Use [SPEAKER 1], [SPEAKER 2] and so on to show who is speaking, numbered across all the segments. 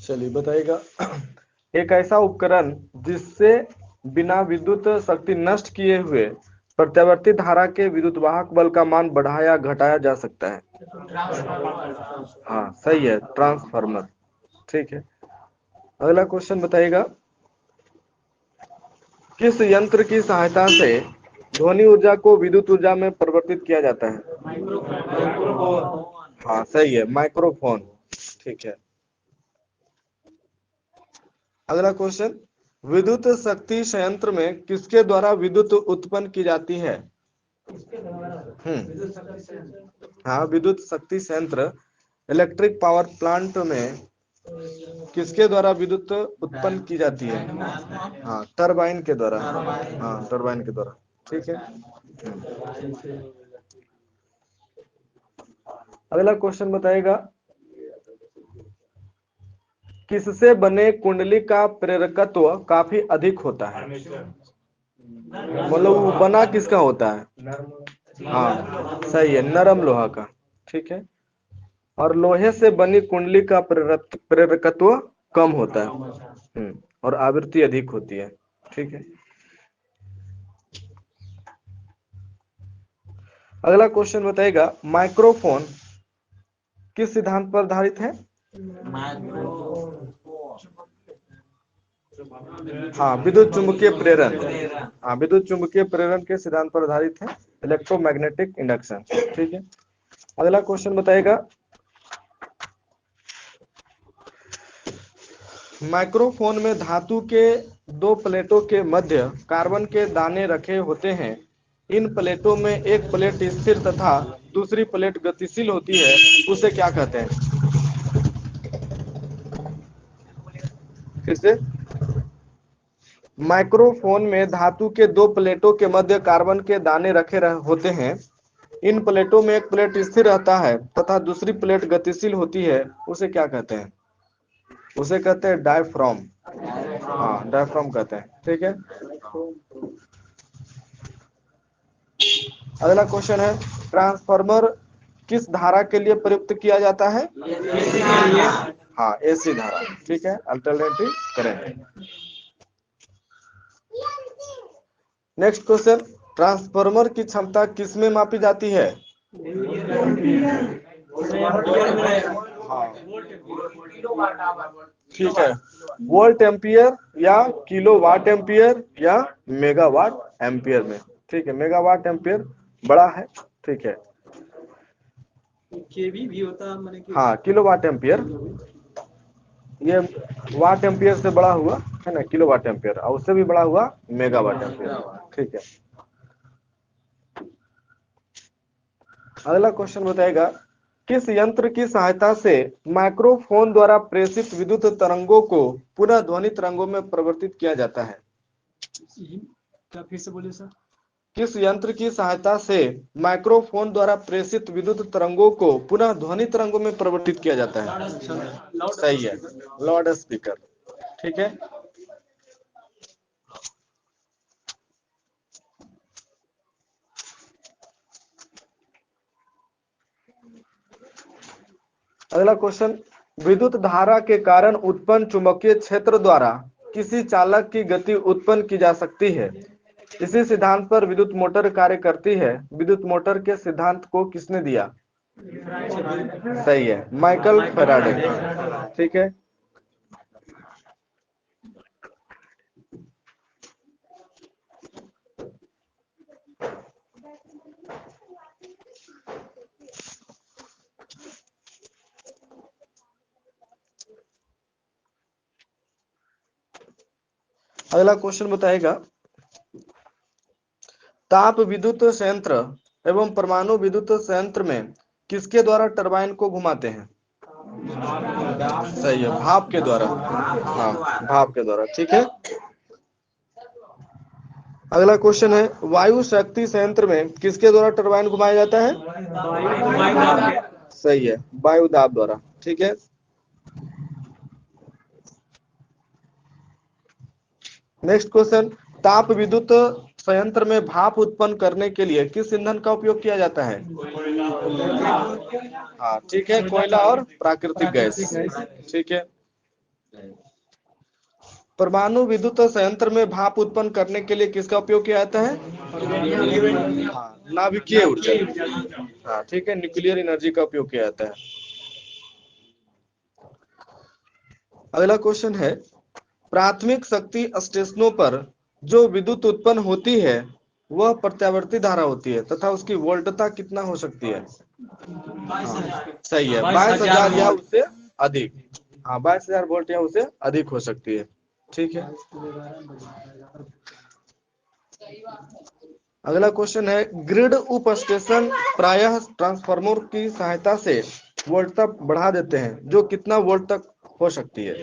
[SPEAKER 1] चलिए बताइएगा। एक ऐसा उपकरण जिससे बिना विद्युत शक्ति नष्ट किए हुए प्रत्यावर्ती धारा के विद्युतवाहक बल का मान बढ़ाया घटाया जा सकता है। हाँ सही है, ट्रांसफार्मर। ठीक है, अगला क्वेश्चन बताइएगा। किस यंत्र की सहायता से ध्वनि ऊर्जा को विद्युत ऊर्जा में परिवर्तित किया जाता है? हाँ सही है, माइक्रोफोन। ठीक है, अगला क्वेश्चन। विद्युत शक्ति संयंत्र में किसके द्वारा विद्युत उत्पन्न की जाती है? हाँ, विद्युत शक्ति संयंत्र इलेक्ट्रिक पावर प्लांट में किसके द्वारा विद्युत उत्पन्न की जाती है? हाँ, टरबाइन के द्वारा। हाँ, टरबाइन के द्वारा। ठीक है, अगला क्वेश्चन बताइएगा। किससे बने कुंडली का प्रेरकत्व काफी अधिक होता है? मतलब वो बना किसका होता है? हाँ सही है, नरम लोहा का। ठीक है, और लोहे से बनी कुंडली का प्रेरकत्व कम होता है। और आवृत्ति अधिक होती है। ठीक है, अगला क्वेश्चन बताइएगा। माइक्रोफोन किस सिद्धांत पर आधारित है? हाँ, विद्युत चुंबकीय प्रेरण। हाँ, विद्युत चुंबकीय प्रेरण के सिद्धांत पर आधारित है, इलेक्ट्रोमैग्नेटिक इंडक्शन। ठीक है, अगला क्वेश्चन बताइएगा। माइक्रोफोन में धातु के दो प्लेटों के मध्य कार्बन के दाने रखे होते हैं। इन प्लेटों में एक प्लेट स्थिर तथा दूसरी प्लेट गतिशील होती है, उसे क्या कहते हैं? फिर से। माइक्रोफोन में धातु के दो प्लेटों के मध्य कार्बन के दाने रखे होते हैं। इन प्लेटों में एक प्लेट स्थिर रहता है तथा दूसरी प्लेट गतिशील होती है, उसे क्या कहते हैं? उसे कहते हैं डायफ्राम। हाँ, डायफ्राम कहते हैं। ठीक है, अगला क्वेश्चन है। ट्रांसफार्मर किस धारा के लिए प्रयुक्त किया जाता है? हाँ, एसी धारा। ठीक है, alternative current. Next question. Transformer की क्षमता किस में मापी जाती है? हाँ ठीक है, वोल्ट एम्पियर या किलो वाट एम्पियर या मेगावाट एम्पियर में। ठीक है, मेगावाट एम्पियर बड़ा है। ठीक है,
[SPEAKER 2] केवी भी होता है।
[SPEAKER 1] हाँ, किलो वाट एम्पियर। ये वाट एम्पियर से बड़ा हुआ है ना किलो वाट एम्पियर, और उससे भी बड़ा हुआ मेगावाट एम्पियर। ठीक है, अगला क्वेश्चन बताएगा। किस यंत्र की सहायता से माइक्रोफोन द्वारा प्रेषित विद्युत तरंगों को पुनः ध्वनि तरंगों में परिवर्तित किया जाता है?
[SPEAKER 2] क्या फिर से बोलिए सर?
[SPEAKER 1] किस यंत्र की सहायता से माइक्रोफोन द्वारा प्रेषित विद्युत तरंगों को पुनः ध्वनि तरंगों में परिवर्तित किया जाता है? सही है, लाउड स्पीकर। ठीक है, अगला क्वेश्चन। विद्युत धारा के कारण उत्पन्न चुंबकीय क्षेत्र द्वारा किसी चालक की गति उत्पन्न की जा सकती है। इसी सिद्धांत पर विद्युत मोटर कार्य करती है। विद्युत मोटर के सिद्धांत को किसने दिया? सही है, माइकल फैराडे। ठीक है, अगला क्वेश्चन बताएगा। ताप विद्युत संयंत्र एवं परमाणु विद्युत संयंत्र में किसके द्वारा टरबाइन को घुमाते हैं? सही है, भाप के द्वारा। हाँ, भाप के द्वारा। ठीक है, अगला क्वेश्चन है। वायु शक्ति संयंत्र में किसके द्वारा टरबाइन घुमाया जाता है? सही है, वायु दाब द्वारा। ठीक है, नेक्स्ट क्वेश्चन। ताप विद्युत संयंत्र में भाप उत्पन्न करने के लिए किस ईंधन का उपयोग किया जाता है? हाँ ठीक है, कोयला और प्राकृतिक गैस। ठीक है, परमाणु विद्युत संयंत्र में भाप उत्पन्न करने के लिए किसका उपयोग किया जाता है? हाँ, नाभिकीय ऊर्जा। हाँ ठीक है, न्यूक्लियर एनर्जी का उपयोग किया जाता है। अगला क्वेश्चन है, प्राथमिक शक्ति स्टेशनों पर जो विद्युत उत्पन्न होती है वह प्रत्यावर्ती धारा होती है तथा उसकी वोल्टता कितना हो सकती है? सही है, 22,000 या उससे अधिक। हाँ, 22,000 वोल्ट या उससे अधिक हो सकती है। ठीक है। अगला क्वेश्चन है, ग्रिड उप स्टेशन प्रायः ट्रांसफार्मर की सहायता से वोल्टता बढ़ा देते हैं जो कितना वोल्ट तक हो सकती है?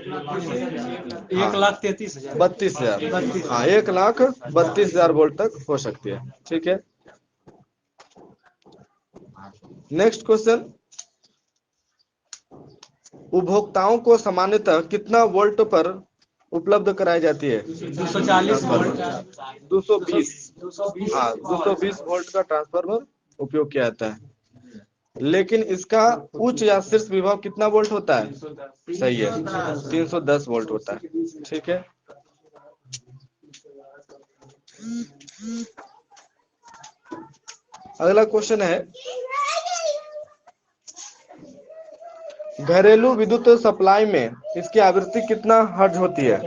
[SPEAKER 2] 1,33,000।
[SPEAKER 1] 32,000। हाँ, 1,32,000 वोल्ट तक हो सकती है। ठीक है। नेक्स्ट क्वेश्चन, उपभोक्ताओं को सामान्यतः कितना वोल्ट पर उपलब्ध कराई जाती है?
[SPEAKER 2] 240 वोल्ट।
[SPEAKER 1] 220। हाँ, 220 वोल्ट का ट्रांसफार्मर उपयोग किया जाता है, लेकिन इसका उच्च या शीर्ष विभव कितना वोल्ट होता है? सही है, 310 वोल्ट होता है। ठीक है। अगला क्वेश्चन है, घरेलू विद्युत सप्लाई में इसकी आवृत्ति कितना हर्ट्ज होती है?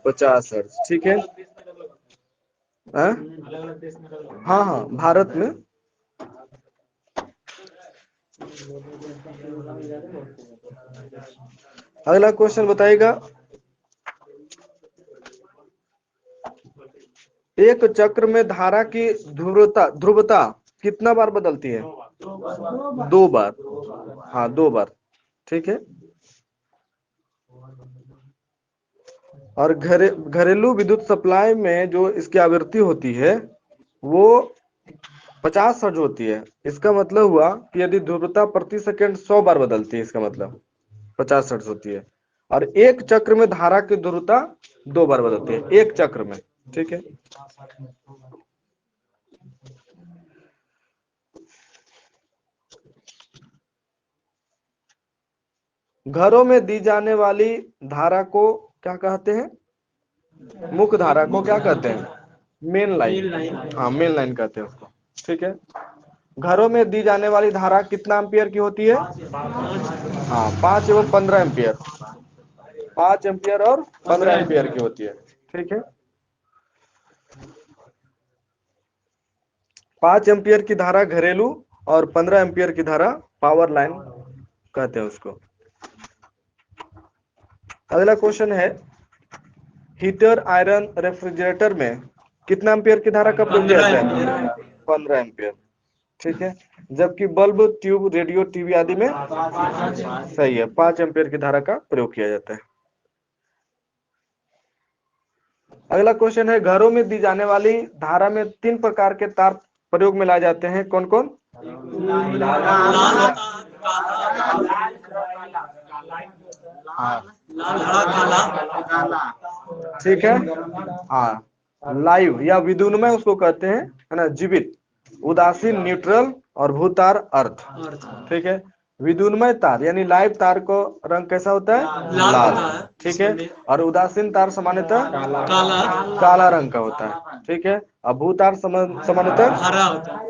[SPEAKER 1] 50 हर्ट्ज। ठीक है। हाँ हाँ, भारत में। अगला क्वेश्चन बताइएगा, एक चक्र में धारा की ध्रुवता कितना बार बदलती है? 2 बार। हाँ, 2 बार। ठीक है। और घरेलू विद्युत सप्लाई में जो इसकी आवृत्ति होती है वो 50 हर्ट्ज होती है। इसका मतलब हुआ कि यदि ध्रुवता प्रति सेकंड 100 बार बदलती है, इसका मतलब 50 हर्ट्ज होती है। और एक चक्र में धारा की ध्रुवता 2 बार बदलती है, एक चक्र में। ठीक है। घरों में दी जाने वाली धारा को क्या कहते हैं? मुख्य धारा को क्या कहते हैं? Main line. हाँ, मेन लाइन कहते हैं उसको। ठीक है। घरों में दी जाने वाली धारा कितना एम्पियर की होती है? हाँ, 5 एवं 15 एम्पियर। 5 एम्पियर और 15 एम्पियर की होती है। ठीक है। 5 एम्पियर की धारा घरेलू और 15 एम्पियर की धारा पावर लाइन कहते हैं उसको। अगला क्वेश्चन है, हीटर, आयरन, रेफ्रिजरेटर में कितना एम्पियर की धारा का प्रयोग किया जाता है? 15 एम्पियर। ठीक है। जबकि बल्ब, ट्यूब, रेडियो, टीवी आदि में सही है, 5 एम्पियर की धारा का प्रयोग किया जाता है। अगला क्वेश्चन है, घरों में दी जाने वाली धारा में 3 प्रकार के तार प्रयोग में लाए जाते हैं, कौन कौन? ठीक है। हाँ, लाइव या विद्युन्मय उसको कहते हैं, है ना, जीवित, उदासीन, न्यूट्रल और भूतार, अर्थ। ठीक है। विद्युन्मय तार यानी लाइव तार को रंग कैसा होता है? लाल। ठीक है। और उदासीन तार सामान्यतः काला रंग का होता है। ठीक है। और भूतार सामान्यतः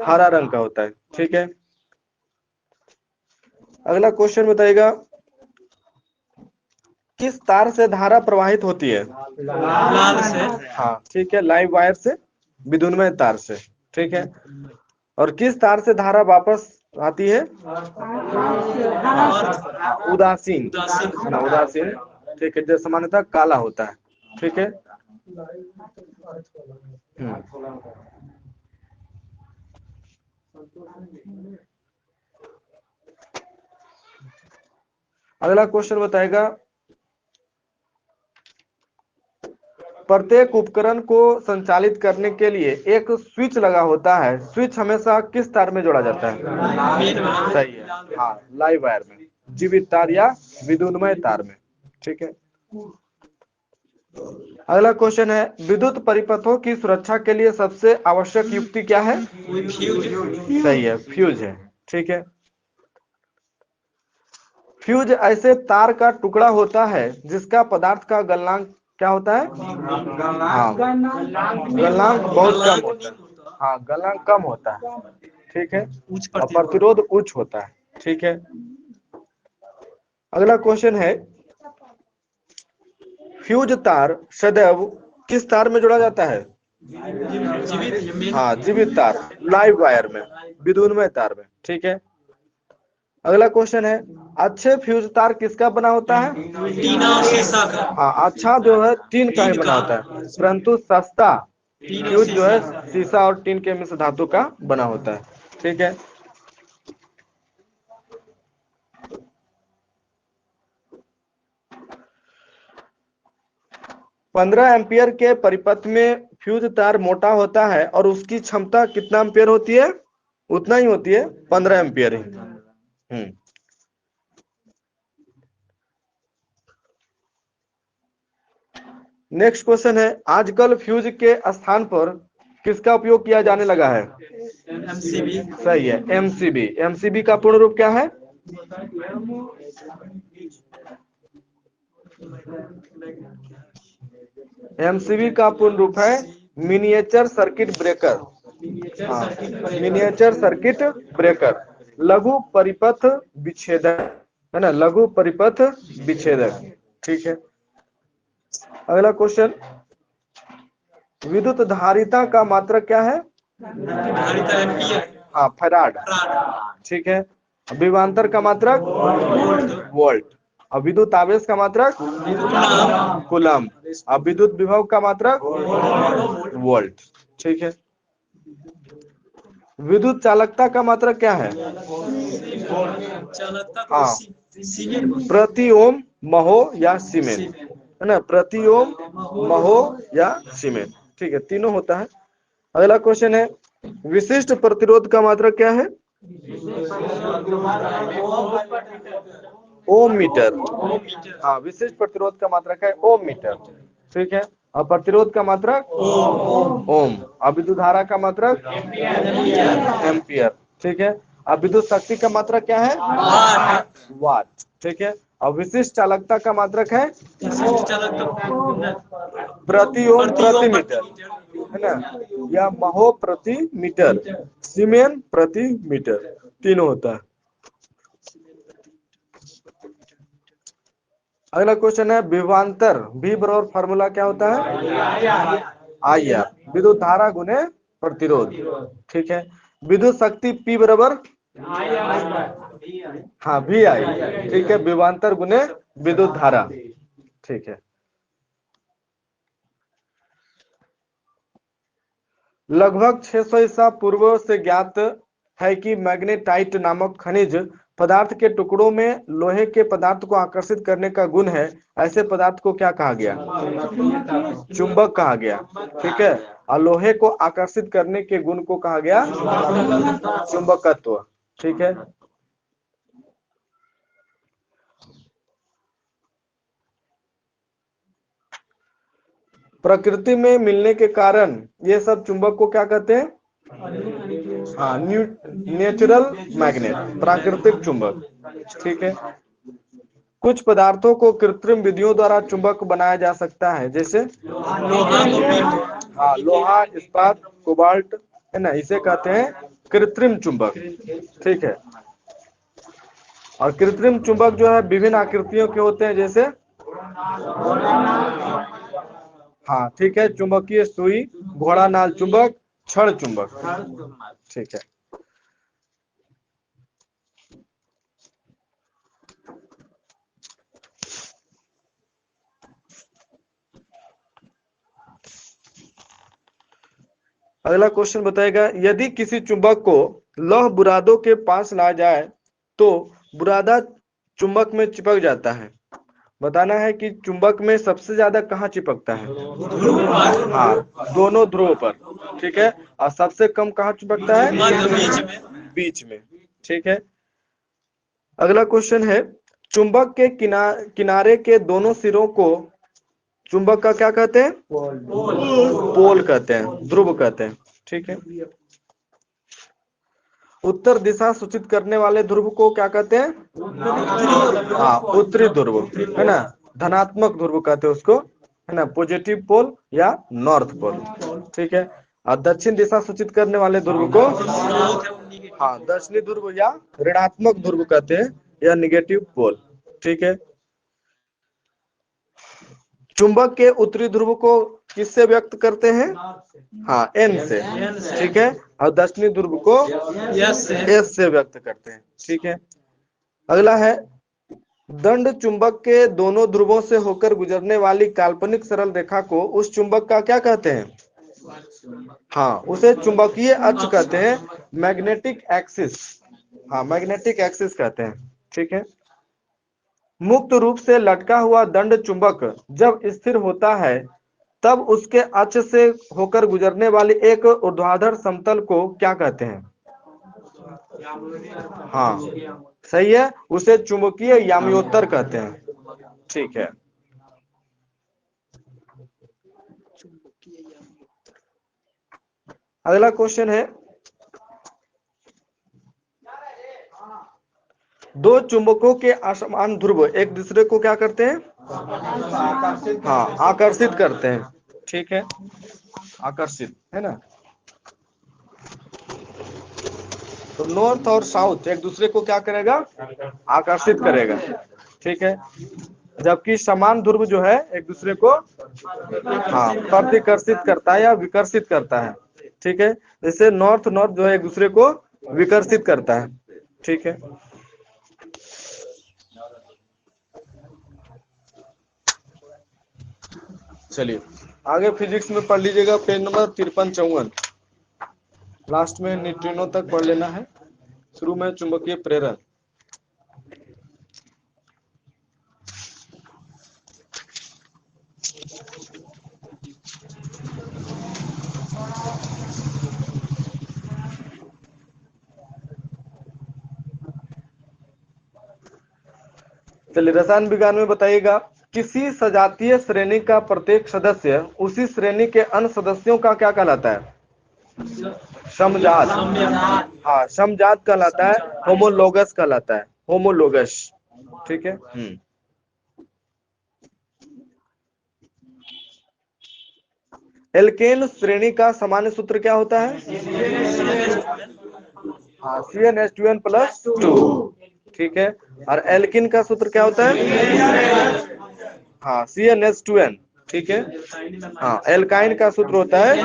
[SPEAKER 1] हरा रंग का होता है। ठीक है। अगला क्वेश्चन बताइएगा, किस तार से धारा प्रवाहित होती है?
[SPEAKER 2] लाल से।
[SPEAKER 1] हाँ ठीक है, लाइव वायर से, विद्युन्मय तार से। ठीक है। और किस तार से धारा वापस आती है? उदासीन, है ना, उदासीन। ठीक है, जो सामान्यतः काला होता है। ठीक है। अगला क्वेश्चन बताएगा, प्रत्येक उपकरण को संचालित करने के लिए एक स्विच लगा होता है, स्विच हमेशा किस तार में जोड़ा जाता है? सही है, हाँ, लाइव वायर में, जीवित तार या विद्युन्मय तार में। ठीक है। अगला क्वेश्चन है, विद्युत परिपथों की सुरक्षा के लिए सबसे आवश्यक युक्ति क्या है?
[SPEAKER 2] फ्यूज।
[SPEAKER 1] सही है, फ्यूज है। ठीक है। फ्यूज ऐसे तार का टुकड़ा होता है जिसका पदार्थ का गलनांक क्या होता है? हाँ, गलनांक बहुत कम होता है। हाँ, गलनांक कम होता है। ठीक है,
[SPEAKER 2] उच्च
[SPEAKER 1] और
[SPEAKER 2] प्रतिरोध।
[SPEAKER 1] प्रतिरोध उच्च होता है। ठीक है, अगला क्वेश्चन है, फ्यूज तार सदैव किस तार में जोड़ा जाता है?
[SPEAKER 2] जीवित
[SPEAKER 1] हाँ, जीवित तार, लाइव वायर में, विद्युन्मय तार में। ठीक है, अगला क्वेश्चन है, अच्छे फ्यूज तार किसका बना होता है?
[SPEAKER 2] टीना और शीशा का।
[SPEAKER 1] हाँ, अच्छा जो है टीन का ही बना होता है, परंतु सस्ता
[SPEAKER 2] टीन और
[SPEAKER 1] फ्यूज जो है
[SPEAKER 2] शीशा।
[SPEAKER 1] शीशा और टीन के मिश्र धातु का बना होता है। ठीक है, 15 एम्पियर के परिपथ में फ्यूज तार मोटा होता है और उसकी क्षमता कितना एम्पियर होती है? उतना ही होती है, 15 एम्पियर ही। नेक्स्ट क्वेश्चन है, आजकल फ्यूज के स्थान पर किसका उपयोग किया जाने लगा है?
[SPEAKER 2] एमसीबी।
[SPEAKER 1] सही है, एमसीबी। एमसीबी का पूर्ण रूप क्या है? एमसीबी का पूर्ण रूप है मिनिएचर सर्किट ब्रेकर। हाँ, मिनिएचर सर्किट ब्रेकर, लघु परिपथ विच्छेदक, है ना, लघु परिपथ विच्छेदक। ठीक है, अगला क्वेश्चन, विद्युत धारिता का मात्रक क्या है?
[SPEAKER 2] धारिता एम्पियर।
[SPEAKER 1] हाँ, फैराड। ठीक है, विभवांतर का मात्रक वोल्ट, और विद्युत आवेश का मात्रक कूलम, और विद्युत विभव का मात्रक वोल्ट। ठीक है, विद्युत चालकता का मात्रक क्या है?
[SPEAKER 2] चालकता को
[SPEAKER 1] हाँ,
[SPEAKER 2] सीमेंट।
[SPEAKER 1] प्रति ओम, महो या सीमेंट, है ना, प्रति ओम, महो या सीमेंट। ठीक है, तीनों होता है। अगला क्वेश्चन है, विशिष्ट प्रतिरोध का मात्रक क्या है? ओम मीटर। हाँ, विशिष्ट प्रतिरोध का मात्रक है ओम मीटर। ठीक है, और प्रतिरोध का मात्रक ओम, और विद्युत धारा का मात्रक एम्पियर। ठीक है, और विद्युत शक्ति का मात्रक क्या है? वाट। ठीक है, और विशिष्ट चालकता का मात्रक है प्रति ओम प्रति मीटर, है ना, या महो प्रति मीटर, सीमेन प्रति मीटर, तीनों होता है। अगला क्वेश्चन है, विभवांतर V बराबर फार्मूला क्या होता है? IR, विद्युत धारा गुने प्रतिरोध। ठीक है, विद्युत शक्ति P बराबर, हाँ, VI। ठीक है, विभवांतर गुने विद्युत धारा। ठीक है, लगभग 600 ईसा पूर्व से ज्ञात है कि मैग्नेटाइट नामक खनिज पदार्थ के टुकड़ों में लोहे के पदार्थ को आकर्षित करने का गुण है। ऐसे पदार्थ को क्या कहा गया? चुंबक कहा गया। ठीक है, और लोहे को आकर्षित करने के गुण को कहा गया चुंबकत्व। ठीक है, प्रकृति में मिलने के कारण ये सब चुंबक को क्या कहते हैं? हाँ, नेचुरल मैग्नेट, प्राकृतिक चुंबक। ठीक है, कुछ पदार्थों को कृत्रिम विधियों द्वारा चुंबक बनाया जा सकता है, जैसे हाँ, लोहा, इस्पात, कोबाल्ट, है ना, इसे कहते हैं कृत्रिम चुंबक। ठीक है, और कृत्रिम चुंबक जो है विभिन्न आकृतियों के होते हैं, जैसे हाँ, ठीक है, चुंबकीय सुई, घोड़ा नाल चुंबक, छड़ चुंबक। ठीक है, अगला क्वेश्चन बताएगा, यदि किसी चुंबक को लौह बुरादों के पास लाया जाए तो बुरादा चुंबक में चिपक जाता है। बताना है कि चुंबक में सबसे ज्यादा कहाँ चिपकता है? हाँ, दोनों ध्रुव पर। ठीक है, और सबसे कम कहाँ चिपकता है? बीच में। ठीक है, अगला क्वेश्चन है, चुंबक के किनारे के दोनों सिरों को चुंबक का क्या कहते हैं? पोल कहते हैं, ध्रुव कहते हैं। ठीक है, उत्तर दिशा सूचित करने वाले ध्रुव को क्या कहते हैं? हाँ, उत्तरी ध्रुव, है ना। धनात्मक ध्रुव कहते हैं उसको, है ना, पॉजिटिव पोल या नॉर्थ पोल, ठीक है। और दक्षिण दिशा सूचित करने वाले ध्रुव को, हाँ, दक्षिणी ध्रुव या ऋणात्मक ध्रुव कहते हैं या निगेटिव पोल, ठीक है। चुंबक के उत्तरी ध्रुव को किससे व्यक्त करते हैं? हाँ, एन से, ठीक है। और दक्षिणी ध्रुव को एस से व्यक्त करते हैं, ठीक है। अगला है, दंड चुंबक के दोनों ध्रुवों से होकर गुजरने वाली काल्पनिक सरल रेखा को उस चुंबक का क्या कहते हैं? हाँ, उसे चुंबकीय अक्ष कहते हैं, मैग्नेटिक एक्सिस। हाँ, मैग्नेटिक एक्सिस कहते हैं, ठीक है। मुक्त रूप से लटका हुआ दंड चुंबक जब स्थिर होता है तब उसके अक्ष से होकर गुजरने वाली एक ऊर्ध्वाधर समतल को क्या कहते हैं? हाँ, सही है, उसे चुंबकीय याम्योत्तर कहते हैं, ठीक है। अगला क्वेश्चन है, दो चुंबकों के असमान ध्रुव एक दूसरे को क्या करते हैं? हाँ, आकर्षित करते हैं, ठीक है, आकर्षित, है ना। तो नॉर्थ और साउथ एक दूसरे को क्या करेगा? आकर्षित करेगा, ठीक है। जबकि समान ध्रुव जो है एक दूसरे को, हाँ, प्रतिकर्षित करता है या विकर्षित करता है, ठीक है। जैसे नॉर्थ नॉर्थ जो है एक दूसरे को विकर्षित करता है, ठीक है। चलिए आगे फिजिक्स में पढ़ लीजिएगा, पेज नंबर 53-54, लास्ट में न्यूट्रिनो तक पढ़ लेना है, शुरू में चुंबकीय प्रेरण। चलिए रसायन विज्ञान में बताइएगा, किसी सजातीय श्रेणी का प्रत्येक सदस्य उसी श्रेणी के अन्य सदस्यों का क्या कहलाता है? समजात। हाँ, समजात कहलाता है, होमोलोगस कहलाता है, होमोलोगस, ठीक है। एल्केन श्रेणी का सामान्य सूत्र क्या होता है? हाँ, CnH2n+2, ठीक है। और एल्किन का सूत्र क्या होता है? हाँ, CnH2n, ठीक है। हाँ, एल्काइन का सूत्र होता है,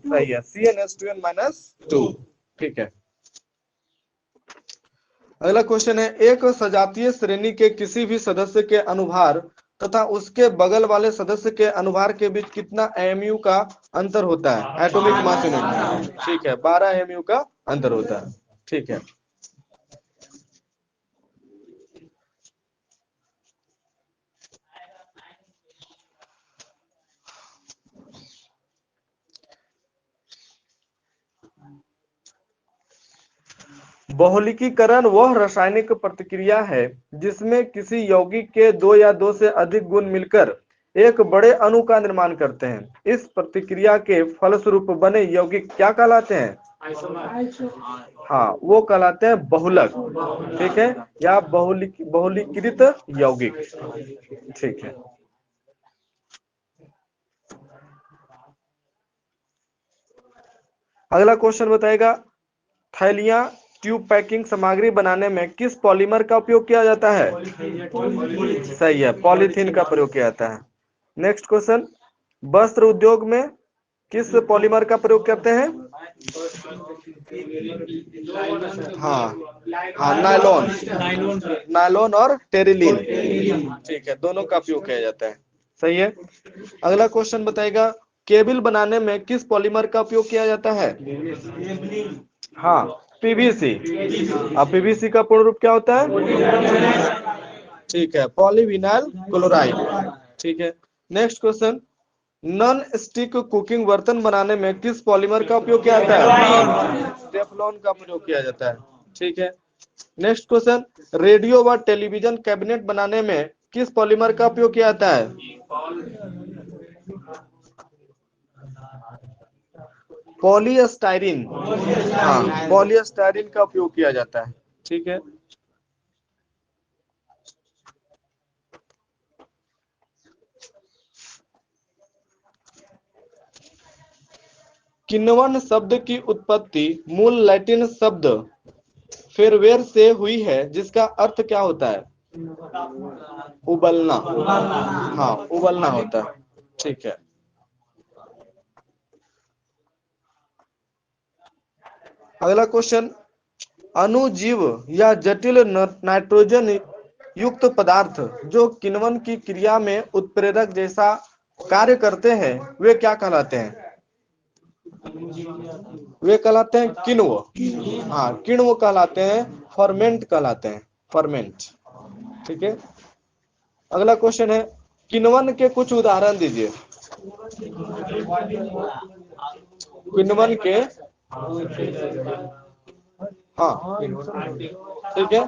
[SPEAKER 1] सही है, CnH2n-2, ठीक है। अगला क्वेश्चन है, एक सजातीय श्रेणी के किसी भी सदस्य के अनुभार तथा उसके बगल वाले सदस्य के अनुभार के बीच कितना AMU का अंतर होता है? एटॉमिक मास यूनिट, ठीक है, 12 AMU का अंतर होता है, ठीक है। बहुलकीकरण वह रासायनिक प्रतिक्रिया है जिसमें किसी यौगिक के दो या दो से अधिक गुण मिलकर एक बड़े अणु का निर्माण करते हैं। इस प्रतिक्रिया के फलस्वरूप बने यौगिक क्या कहलाते हैं? हाँ, वो कहलाते हैं बहुलक, ठीक है, या बहुलीकृत यौगिक, ठीक है। अगला क्वेश्चन बताएगा, थैलियां ट्यूब पैकिंग सामग्री बनाने में किस पॉलीमर का उपयोग किया जाता है? सही है, पॉलीथीन का प्रयोग किया जाता है। नेक्स्ट क्वेश्चन, वस्त्र उद्योग में किस पॉलीमर का प्रयोग करते हैं? हाँ, हाँ, नायलॉन और टेरिलीन, ठीक है, दोनों का उपयोग किया जाता है, सही है। अगला क्वेश्चन बताएगा, केबल बनाने में किस पॉलीमर का उपयोग किया जाता है? हाँ, PVC। अब PVC का पूर्ण रूप क्या होता है? ठीक है, पॉलीविनाइल क्लोराइड, ठीक है। Next question, non stick cooking बर्तन बनाने में किस पॉलीमर का उपयोग किया जाता है? टेफ्लॉन का प्रयोग किया जाता है, ठीक है। नेक्स्ट क्वेश्चन, रेडियो व टेलीविजन कैबिनेट बनाने में किस पॉलीमर का उपयोग किया जाता है? पॉलीस्टाइरीन, हाँ पॉलीस्टाइरीन का उपयोग किया जाता है। ठीक है, किण्वन शब्द की उत्पत्ति मूल लैटिन शब्द फेरवेर से हुई है, जिसका अर्थ क्या होता है? उबलना, हाँ उबलना होता है। ठीक है, अगला क्वेश्चन, अणुजीव या जटिल नाइट्रोजन युक्त पदार्थ जो किण्वन की क्रिया में उत्प्रेरक जैसा कार्य करते हैं, वे क्या कहलाते हैं? वे कहलाते हैं किण्व, हाँ किण्व कहलाते हैं, फर्मेंट कहलाते हैं, फर्मेंट। ठीक है, अगला क्वेश्चन है, किण्वन के कुछ उदाहरण दीजिए। किण्वन के, हाँ ठीक है,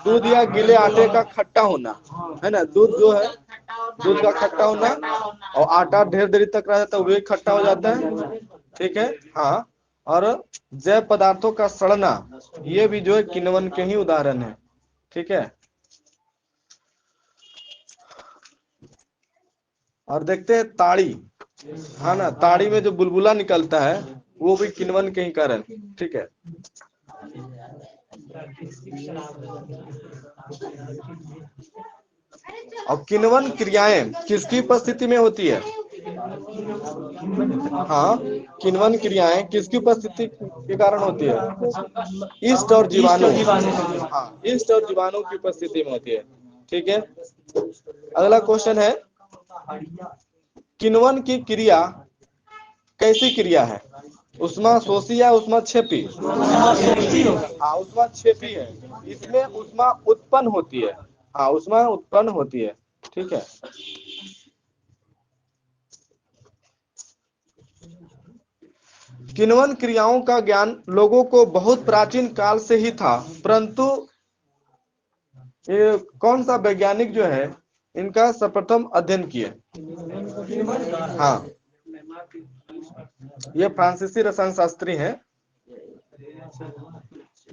[SPEAKER 1] दूध या गीले आटे का खट्टा होना, है ना, दूध जो है दूध का खट्टा होना, और आटा ढेर देरी तक रह जाता है, वही खट्टा हो जाता है। ठीक है, हाँ, और जैव पदार्थों का सड़ना, ये भी जो है किण्वन के ही उदाहरण है। ठीक है, और देखते हैं ताड़ी, हाँ ना, ताड़ी में जो बुलबुला निकलता है वो भी किण्वन के ही कारण। ठीक है, और किण्वन क्रियाएं किसकी उपस्थिति में होती है? हाँ, किण्वन क्रियाएं किसकी उपस्थिति के कारण होती है? ईस्ट और जीवाणु, हाँ ईस्ट और जीवाणु की उपस्थिति में होती है। ठीक है, अगला क्वेश्चन है, किण्वन की क्रिया कैसी क्रिया है? उष्मा शोषी या उष्मा क्षेपी? हाँ उष्मा क्षेपी है, इसमें उष्मा उत्पन्न होती है, हाँ उष्मा उत्पन्न होती है। ठीक है, किण्वन क्रियाओं का ज्ञान लोगों को बहुत प्राचीन काल से ही था, परंतु ये कौन सा वैज्ञानिक जो है इनका सर्वप्रथम अध्ययन किए? हाँ, ये फ्रांसीसी रसायन शास्त्री हैं,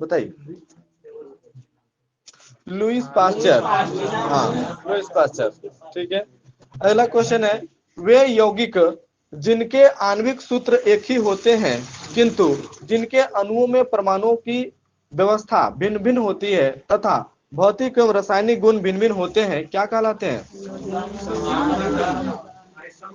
[SPEAKER 1] बताइए। लुईस पास्चर, हाँ लुईस पास्चर। ठीक है, अगला क्वेश्चन है, वे यौगिक जिनके आणविक सूत्र एक ही होते हैं किंतु जिनके अणुओं में परमाणुओं की व्यवस्था भिन्न भिन्न होती है तथा भौतिक एवं रासायनिक गुण भिन्न भिन्न होते हैं, क्या कहलाते हैं?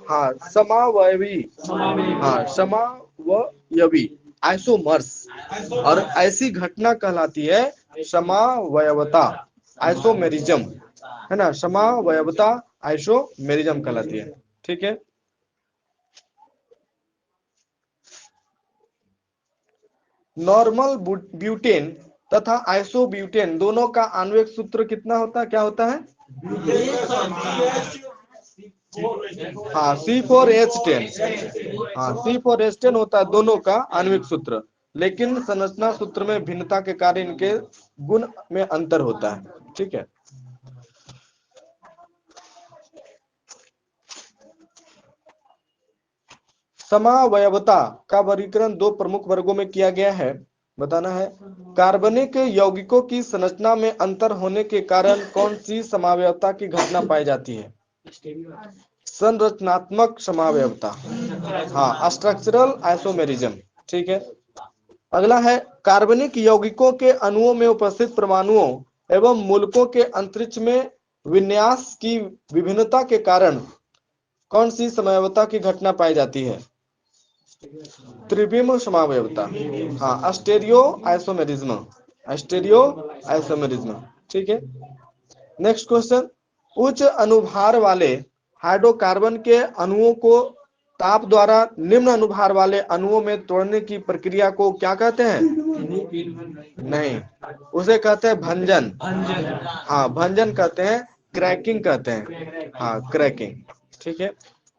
[SPEAKER 1] हाँ समावयवी, हाँ समावयवी, आइसोमर्स, और ऐसी घटना कहलाती है समावयवता, आइसोमेरिज्म, है ना, समावयवता आइसोमेरिज्म कहलाती है। ठीक है, नॉर्मल ब्यूटेन तथा आइसोब्यूटेन दोनों का आणविक सूत्र कितना होता है, क्या होता है? हाँ C4H10, हाँ C4H10 होता है दोनों का आणविक सूत्र, लेकिन संरचना सूत्र में भिन्नता के कारण इनके गुण में अंतर होता है। ठीक है, समावयवता का वर्गीकरण दो प्रमुख वर्गों में किया गया है, बताना है। कार्बनिक यौगिकों की संरचना में अंतर होने के कारण कौन सी समावयवता की घटना पाई जाती है? संरचनात्मक समावयवता, हाँ स्ट्रक्चरल आइसोमेरिज्म। ठीक है, अगला है, कार्बनिक यौगिकों के अणुओं में उपस्थित परमाणुओं एवं मूलकों के अंतरिक्ष में विन्यास की विभिन्नता के कारण कौन सी समावयवता की घटना पाई जाती है? त्रिविम समावयवता, हाँ स्टेरियो आइसोमेरिज्म, स्टेरियो आइसोमेरिज्म। ठीक है, नेक्स्ट क्वेश्चन, उच्च अनुभार वाले हाइड्रोकार्बन के अणुओं को ताप द्वारा निम्न अनुभार वाले अणुओं में तोड़ने की प्रक्रिया को क्या कहते हैं? नहीं, उसे कहते हैं भंजन, हाँ भंजन कहते हैं, क्रैकिंग कहते हैं, हाँ क्रैकिंग। ठीक है,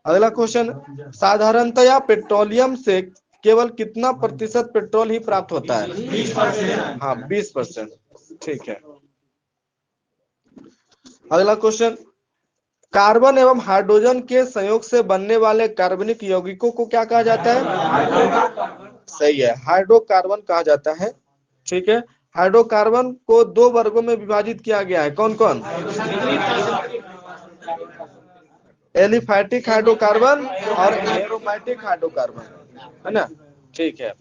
[SPEAKER 1] अगला क्वेश्चन, साधारणतया पेट्रोलियम से केवल कितना प्रतिशत पेट्रोल ही प्राप्त होता है? 20%, हाँ 20%। ठीक है, अगला क्वेश्चन, कार्बन एवं हाइड्रोजन के संयोग से बनने वाले कार्बनिक यौगिकों को क्या कहा जाता है? सही है, हाइड्रोकार्बन कहा जाता है। ठीक है, हाइड्रोकार्बन को दो वर्गों में विभाजित किया गया है, कौन कौन? एलिफैटिक हाइड्रोकार्बन और एरोमेटिक हाइड्रोकार्बन, है ना। ठीक है,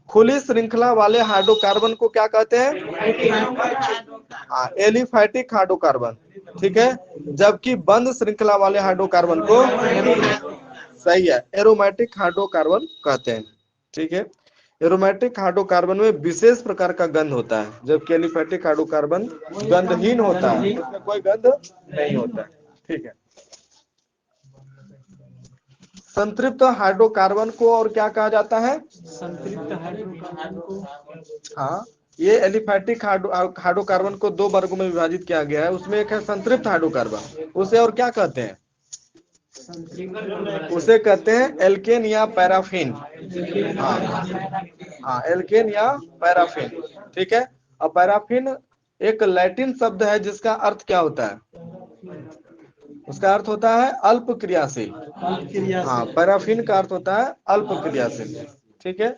[SPEAKER 1] खुली श्रृंखला वाले हाइड्रोकार्बन को क्या कहते हैं? हाँ, एलिफैटिक हाइड्रोकार्बन। ठीक है, जबकि बंद श्रृंखला वाले हाइड्रोकार्बन को, सही है, एरोमेटिक हाइड्रोकार्बन कहते हैं। ठीक है, एरोमेटिक हाइड्रोकार्बन में विशेष प्रकार का गंध होता है, जबकि एलिफैटिक हाइड्रोकार्बन गंधहीन होता है, इसमें कोई गंध नहीं होता है। ठीक है, संतृप्त हाइड्रोकार्बन को और क्या कहा जाता है?
[SPEAKER 2] संतृप्त हाइड्रोकार्बन को,
[SPEAKER 1] हाँ, ये एलिफैटिक हाइड्रोकार्बन को दो वर्गों में विभाजित किया गया है, उसमें एक है संतृप्त हाइड्रोकार्बन, उसे और क्या कहते हैं? उसे कहते हैं एल्केन या पैराफिन। हाँ, एल्केन या पैराफिन। ठीक है, और पैराफिन एक लैटिन शब्द है जिसका अर्थ क्या होता है? उसका अर्थ होता है अल्प क्रियाशील। हाँ, पैराफिन का अर्थ होता है अल्प क्रियाशील। ठीक है,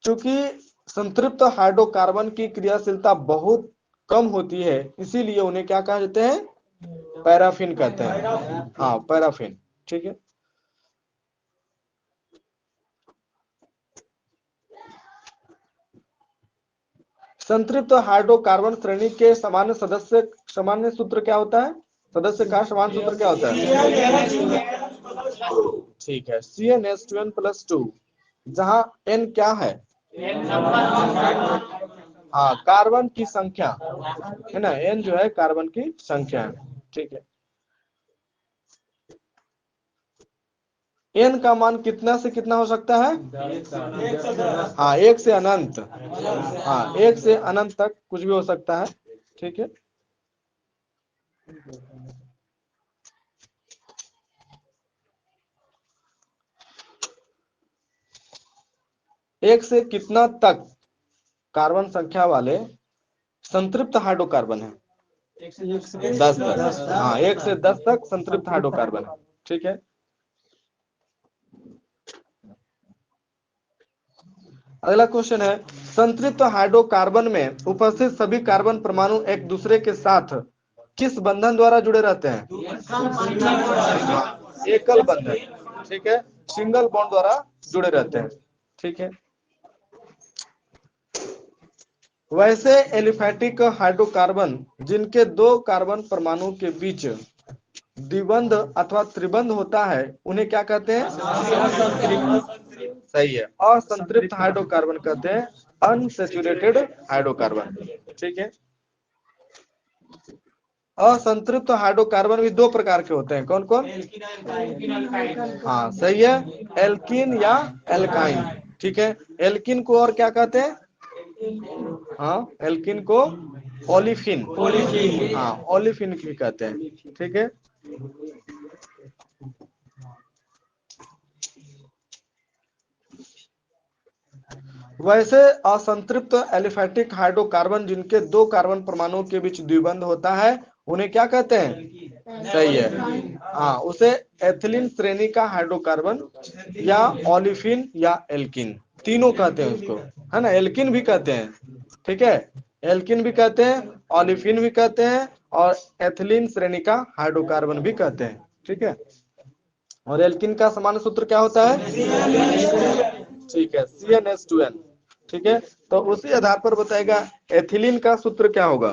[SPEAKER 1] चूंकि संतृप्त हाइड्रोकार्बन की क्रियाशीलता बहुत कम होती है, इसीलिए उन्हें क्या कहा जाते हैं? पैराफिन कहते हैं। हाँ, पैराफिन। ठीक है, संतृप्त हाइड्रोकार्बन श्रेणी के सामान्य सूत्र क्या होता है? सदस्य का सामान्य सूत्र क्या होता है? ठीक है, CnH2n+2, जहां n क्या है? हाँ, कार्बन की संख्या है ना, n जो है कार्बन की संख्या है। ठीक है, n का मान कितना से कितना हो सकता है? हाँ, 1 से अनंत। हाँ, 1 से अनंत तक कुछ भी हो सकता है। ठीक है, एक से कितना तक कार्बन संख्या वाले संतृप्त हाइड्रोकार्बन है? 10 तक। हाँ, 1 से 10 तक संतृप्त हाइड्रोकार्बन है। ठीक है, अगला क्वेश्चन है, संतृप्त हाइड्रोकार्बन में उपस्थित सभी कार्बन परमाणु एक दूसरे के साथ किस बंधन द्वारा जुड़े रहते हैं? एकल बंधन। ठीक है, सिंगल बॉन्ड द्वारा जुड़े रहते हैं। ठीक है, वैसे एलिफैटिक हाइड्रोकार्बन जिनके दो कार्बन परमाणु के बीच द्विबंध अथवा त्रिबंध होता है, उन्हें क्या कहते हैं? सही है, असंतृप्त हाइड्रोकार्बन कहते हैं, अनसैचुरेटेड हाइड्रोकार्बन। ठीक है, असंतृप्त हाइड्रोकार्बन भी दो प्रकार के होते हैं, कौन कौन? हाँ, सही है, एल्कीन या एल्काइन। ठीक है, एल्कीन को और क्या कहते हैं? हाँ, एल्कीन को ओलिफिन। हाँ, ओलिफिन भी कहते हैं। ठीक है, वैसे असंतृप्त एलिफैटिक हाइड्रोकार्बन जिनके दो कार्बन परमाणुओं के बीच द्विबंध होता है, उन्हें क्या कहते हैं? सही है, हाँ, उसे एथिलीन श्रेणी का हाइड्रोकार्बन या ओलिफिन या एल्किन तीनों कहते हैं उसको, है ना। एल्किन भी कहते हैं। ठीक है, एल्किन भी कहते हैं, ओलिफिन भी कहते हैं, और एथिलीन श्रेणी का हाइड्रोकार्बन भी कहते हैं। ठीक है, और एल्किन का सामान्य सूत्र क्या होता है? ठीक है, CnH2n। ठीक है, तो उसी आधार पर बताएगा एथिलीन का सूत्र क्या होगा?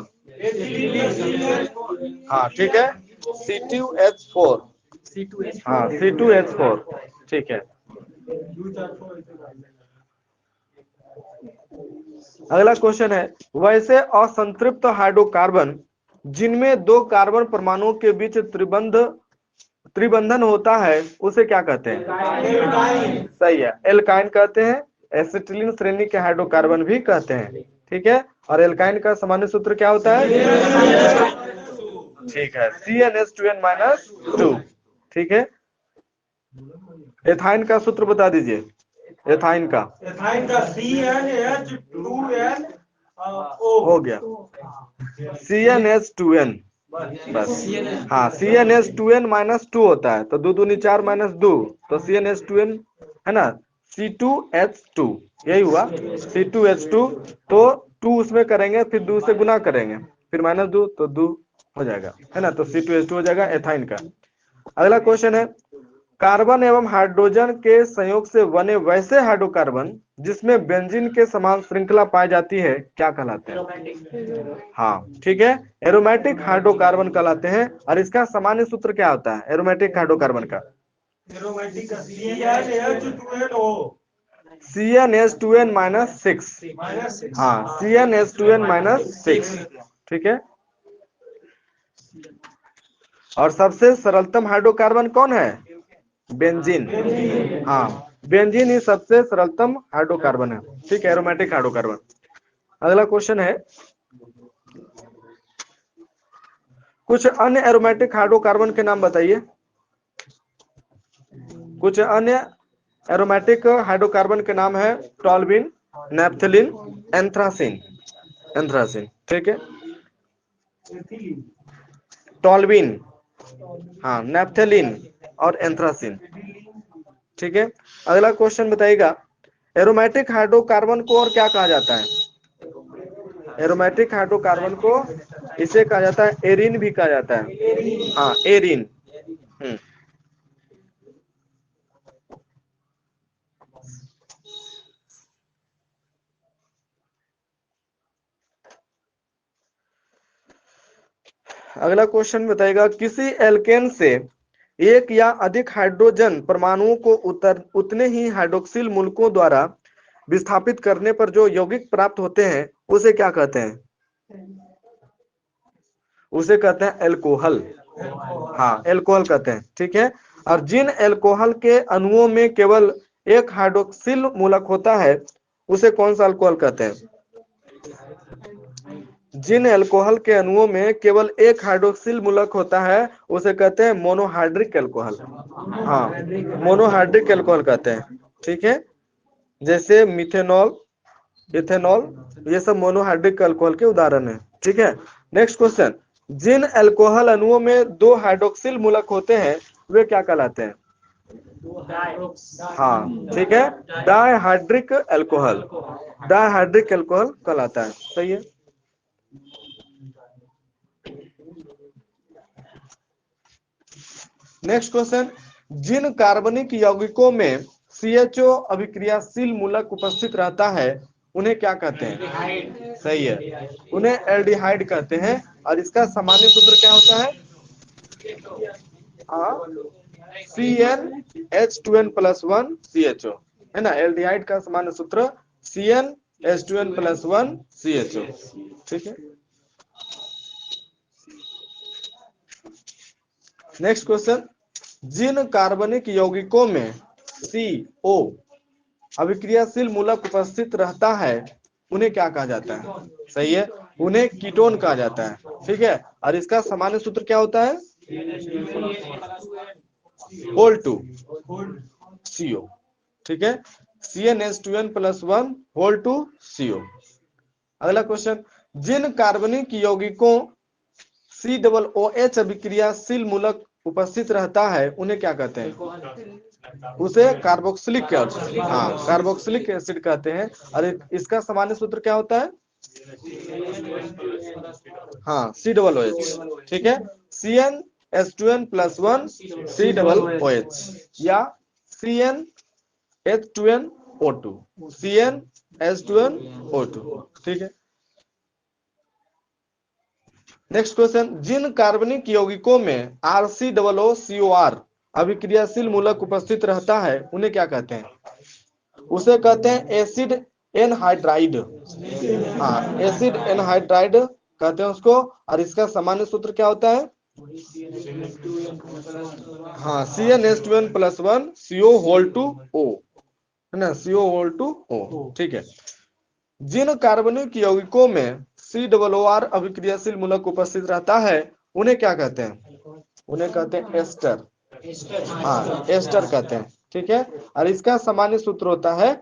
[SPEAKER 1] हाँ, ठीक है, C2H4। हाँ, C2H4। ठीक है, अगला क्वेश्चन है, वैसे असंतृप्त हाइड्रोकार्बन जिनमें दो कार्बन परमाणुओं के बीच त्रिबंधन होता है, उसे क्या कहते हैं? सही है, एल्काइन कहते हैं, एसिटिलीन श्रेणी के हाइड्रोकार्बन भी कहते हैं। ठीक है, और एल्काइन का सामान्य सूत्र क्या होता है? ठीक है, CnH2n-2। ठीक है, एथाइन का सूत्र बता दीजिए, एथाइन का
[SPEAKER 2] CnH2n
[SPEAKER 1] हो गया, CnH2n। बस। हाँ, CnH2n-2 होता है तो 2 दूनी 4 माइनस 2 तो CnH2n है ना, C2H2 यही हुआ C2H2। तो 2 उसमें करेंगे फिर 2 से गुना करेंगे फिर माइनस 2 तो 2 हो जाएगा है ना, तो C2H2 हो जाएगा एथाइन का। अगला क्वेश्चन है, कार्बन एवं हाइड्रोजन के संयोग से बने वैसे हाइड्रोकार्बन जिसमें बेंजीन के समान श्रृंखला पाई जाती है क्या कहलाते हैं? हाँ ठीक है, एरोमेटिक हाइड्रोकार्बन कहलाते हैं। और इसका सामान्य सूत्र क्या होता है एरोमेटिक हाइड्रोकार्बन का? CnH2n-6। हाँ, CnH2n-6। ठीक है। और सबसे सरलतम हाइड्रोकार्बन कौन है? बेंजीन। हाँ, बेंजीन ही सबसे सरलतम हाइड्रोकार्बन है। ठीक है, एरोमेटिक हाइड्रोकार्बन। अगला क्वेश्चन है, कुछ अन्य एरोमेटिक हाइड्रोकार्बन के नाम बताइए। कुछ अन्य एरोमेटिक हाइड्रोकार्बन के नाम है टॉल्यूइन, नैप्थलीन, एंथ्रासीन। एंथ्रासीन ठीक है, टॉल्यूइन, हाँ, नैप्थलीन और एंथ्रासीन। ठीक है। अगला क्वेश्चन बताइएगा, एरोमेटिक हाइड्रोकार्बन को और क्या कहा जाता है? एरोमेटिक हाइड्रोकार्बन को इसे कहा जाता है एरिन भी कहा जाता है। हाँ, एरिन। अगला क्वेश्चन बताएगा, किसी एल्केन से एक या अधिक हाइड्रोजन परमाणुओं को उतने ही हाइड्रोक्सिल मूलकों द्वारा विस्थापित करने पर जो यौगिक प्राप्त होते हैं उसे क्या कहते हैं? उसे कहते हैं एल्कोहल। हाँ, एल्कोहल कहते हैं। ठीक है। और जिन एल्कोहल के अणुओं में केवल एक हाइड्रोक्सिल मूलक होता है उसे कौन सा अल्कोहल कहते हैं? जिन एल्कोहल के अणुओं में केवल एक हाइड्रोक्सिल मूलक होता है उसे कहते हैं मोनोहाइड्रिक एल्कोहल। हाँ, मोनोहाइड्रिक एल्कोहल कहते हैं। ठीक है, जैसे मिथेनॉल, इथेनॉल, ये सब मोनोहाइड्रिक अल्कोहल के उदाहरण है। ठीक है। नेक्स्ट क्वेश्चन, जिन अल्कोहल अणुओं में 2 हाइड्रोक्सिल मूलक होते हैं वे क्या कहलाते हैं? हाँ ठीक है, डायहाइड्रिक अल्कोहल। डायहाइड्रिक अल्कोहल कहलाता है। सही है। नेक्स्ट क्वेश्चन, जिन कार्बनिक यौगिकों में CHO अभिक्रियाशील मूलक उपस्थित रहता है उन्हें क्या कहते हैं? सही है, उन्हें एल्डिहाइड कहते हैं। और इसका सामान्य सूत्र क्या होता है? CnH2n+1 CHO है ना, एल्डिहाइड का सामान्य सूत्र CnH2n+1 CHO। ठीक है। नेक्स्ट क्वेश्चन, जिन कार्बनिक यौगिकों में CO अभिक्रियाशील मूलक उपस्थित रहता है उन्हें क्या कहा जाता है? सही है, उन्हें कीटोन कहा जाता है। ठीक है। और इसका सामान्य सूत्र क्या होता है? Whole to CO। ठीक है, CnH2n+1 होल टू CO। अगला क्वेश्चन, जिन कार्बनिक यौगिकों COOH अभिक्रियाशील मूलक उपस्थित रहता है उन्हें क्या कहते हैं? उसे कार्बोक्सिलिक एसिड, हाँ, कार्बोक्सिलिक एसिड कहते हैं। और इसका सामान्य सूत्र क्या होता है? हाँ, COOH। ठीक है, CnH2n+1 COOH या CnH2nO2, CnH2nO2। ठीक है। नेक्स्ट क्वेश्चन, जिन कार्बनिक यौगिकों में RCOOCOR अभिक्रियाशील मूलक उपस्थित रहता है उन्हें क्या कहते हैं? उसे कहते हैं एसिड एनहाइड्राइड। हाँ, एसिड एनहाइड्राइड कहते हैं उसको। और इसका सामान्य सूत्र क्या होता है? हाँ, CnH2n+1 CO whole to O है ना, CO होल टू O। ठीक है। जिन कार्बनिक यौगिकों में COOR अभिक्रियाशील मूलक उपस्थित रहता है उन्हें क्या कहते हैं? उन्हें कहते हैं एस्टर। हाँ, एस्टर कहते हैं। ठीक है। और इसका सामान्य सूत्र होता है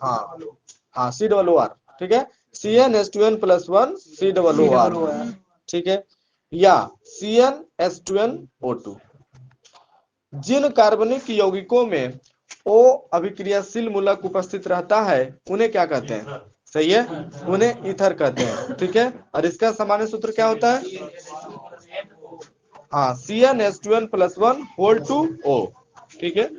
[SPEAKER 1] हाँ, हाँ, COOR। ठीक है, CnH2n+1 COOR, ठीक है, या CnH2nO2। जिन कार्बनिक यौगिकों में O अभिक्रियाशील मूलक उपस्थित रहता है उन्हें क्या कहते हैं? सही है, उन्हें ईथर कहते हैं, ठीक है। और इसका सामान्य सूत्र क्या होता है? हाँ, CnH2n+1 होल टू O, ठीक है।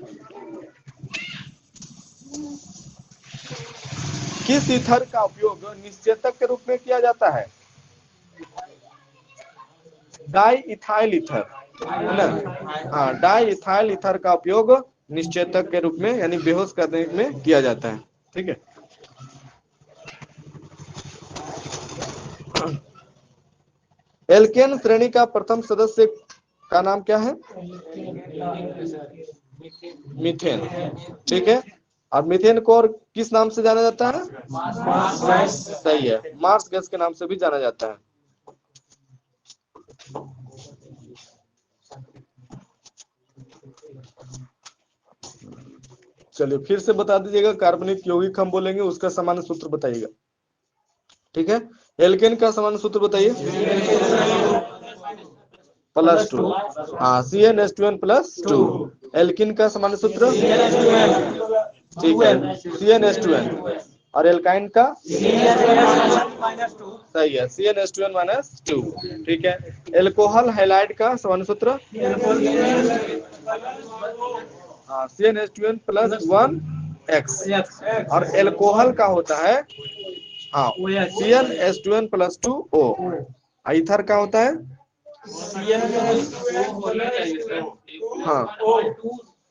[SPEAKER 1] किस ईथर का उपयोग निश्चेतक के रूप में किया जाता है? डाई इथाइल ईथर, है ना? हाँ, डाई इथाइल ईथर का उपयोग निश्चेतक के रूप में यानी बेहोश करने में किया जाता है, ठीक है। एल्केन श्रेणी का प्रथम सदस्य का नाम क्या है? मीथेन, ठीक है। और मीथेन को और किस नाम से जाना जाता है? सही है, मार्स गैस के नाम से भी जाना जाता है। चलिए फिर से बता दीजिएगा, कार्बनिक यौगिक हम बोलेंगे उसका सामान्य सूत्र बताइएगा, ठीक है। एल्केन का सामान्य सूत्र बताइए। +2, हाँ, CnH2n+2। एल्किन का सामान्य सूत्र, ठीक है, CnH2n। और एल्काइन का सही है, CnH2n-2, ठीक है। एल्कोहल हैलाइड का सामान्य सूत्र, हाँ, CnH2n+1X। और एल्कोहल का होता है, हाँ, CnH2n+2O। ईथर का होता है, हाँ,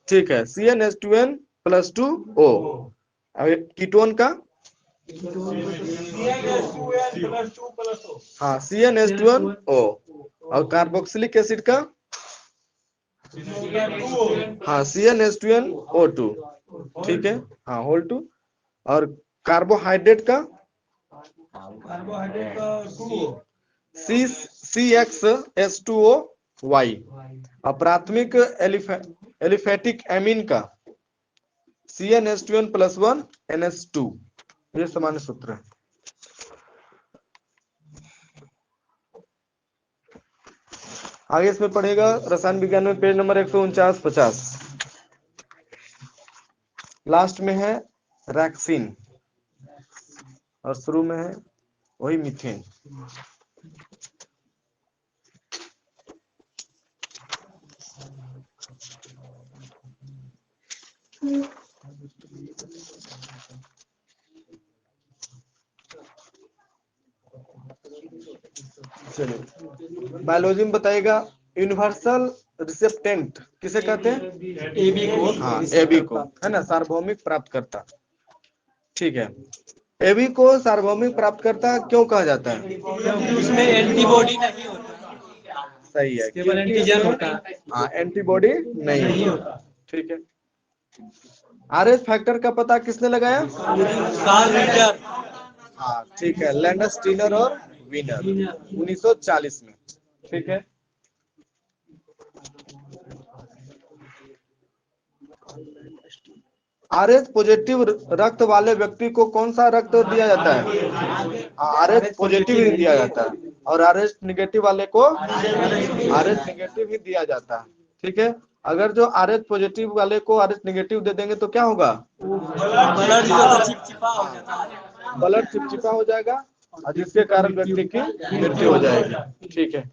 [SPEAKER 1] ठीक है, CnH2n+2O। कीटोन का, हाँ, CnH2nO। और कार्बोक्सिलिक एसिड का, हाँ, CnH2nO2, ठीक है, हाँ, होल टू। और कार्बोहाइड्रेट का, CXH2OY। और प्राथमिक एलिफेटिक एमीन का CnH2n+1 NH2। ये सामान्य सूत्र है। आगे इसमें पढ़ेगा रसायन विज्ञान में पेज नंबर 149-50। लास्ट में है रैक्सिन और शुरू में है वही मीथेन। चलिए बायोलॉजी में बताइएगा, यूनिवर्सल रिसेप्टेंट किसे कहते हैं?
[SPEAKER 2] AB को,
[SPEAKER 1] हाँ, AB को, है ना, सार्वभौमिक प्राप्तकर्ता, ठीक है। AB को सार्वभौमिक प्राप्तकर्ता क्यों कहा जाता है?
[SPEAKER 2] क्योंकि उसमें एंटीबॉडी नहीं होता,
[SPEAKER 1] सही है,
[SPEAKER 2] केवल एंटीजन होता है।
[SPEAKER 1] हाँ, एंटीबॉडी नहीं होता, ठीक है। RH फैक्टर का पता किसने लगाया?
[SPEAKER 2] कार्ल रिटर,
[SPEAKER 1] हाँ, ठीक है, लैंडस्टीनर और वीनर 1940 में, ठीक है। RH पॉजिटिव रक्त वाले व्यक्ति को कौन सा रक्त दिया जाता है? RH पॉजिटिव ही दिया जाता है। और RH निगेटिव वाले को RH निगेटिव ही दिया जाता है, ठीक है। अगर जो RH पॉजिटिव वाले को RH निगेटिव दे देंगे तो क्या होगा?
[SPEAKER 2] ब्लड जो चिपचिपा हो जाता है,
[SPEAKER 1] ब्लड चिपचिपा हो जाएगा और जिसके कारण व्यक्ति की मृत्यु हो जाएगी, ठीक है।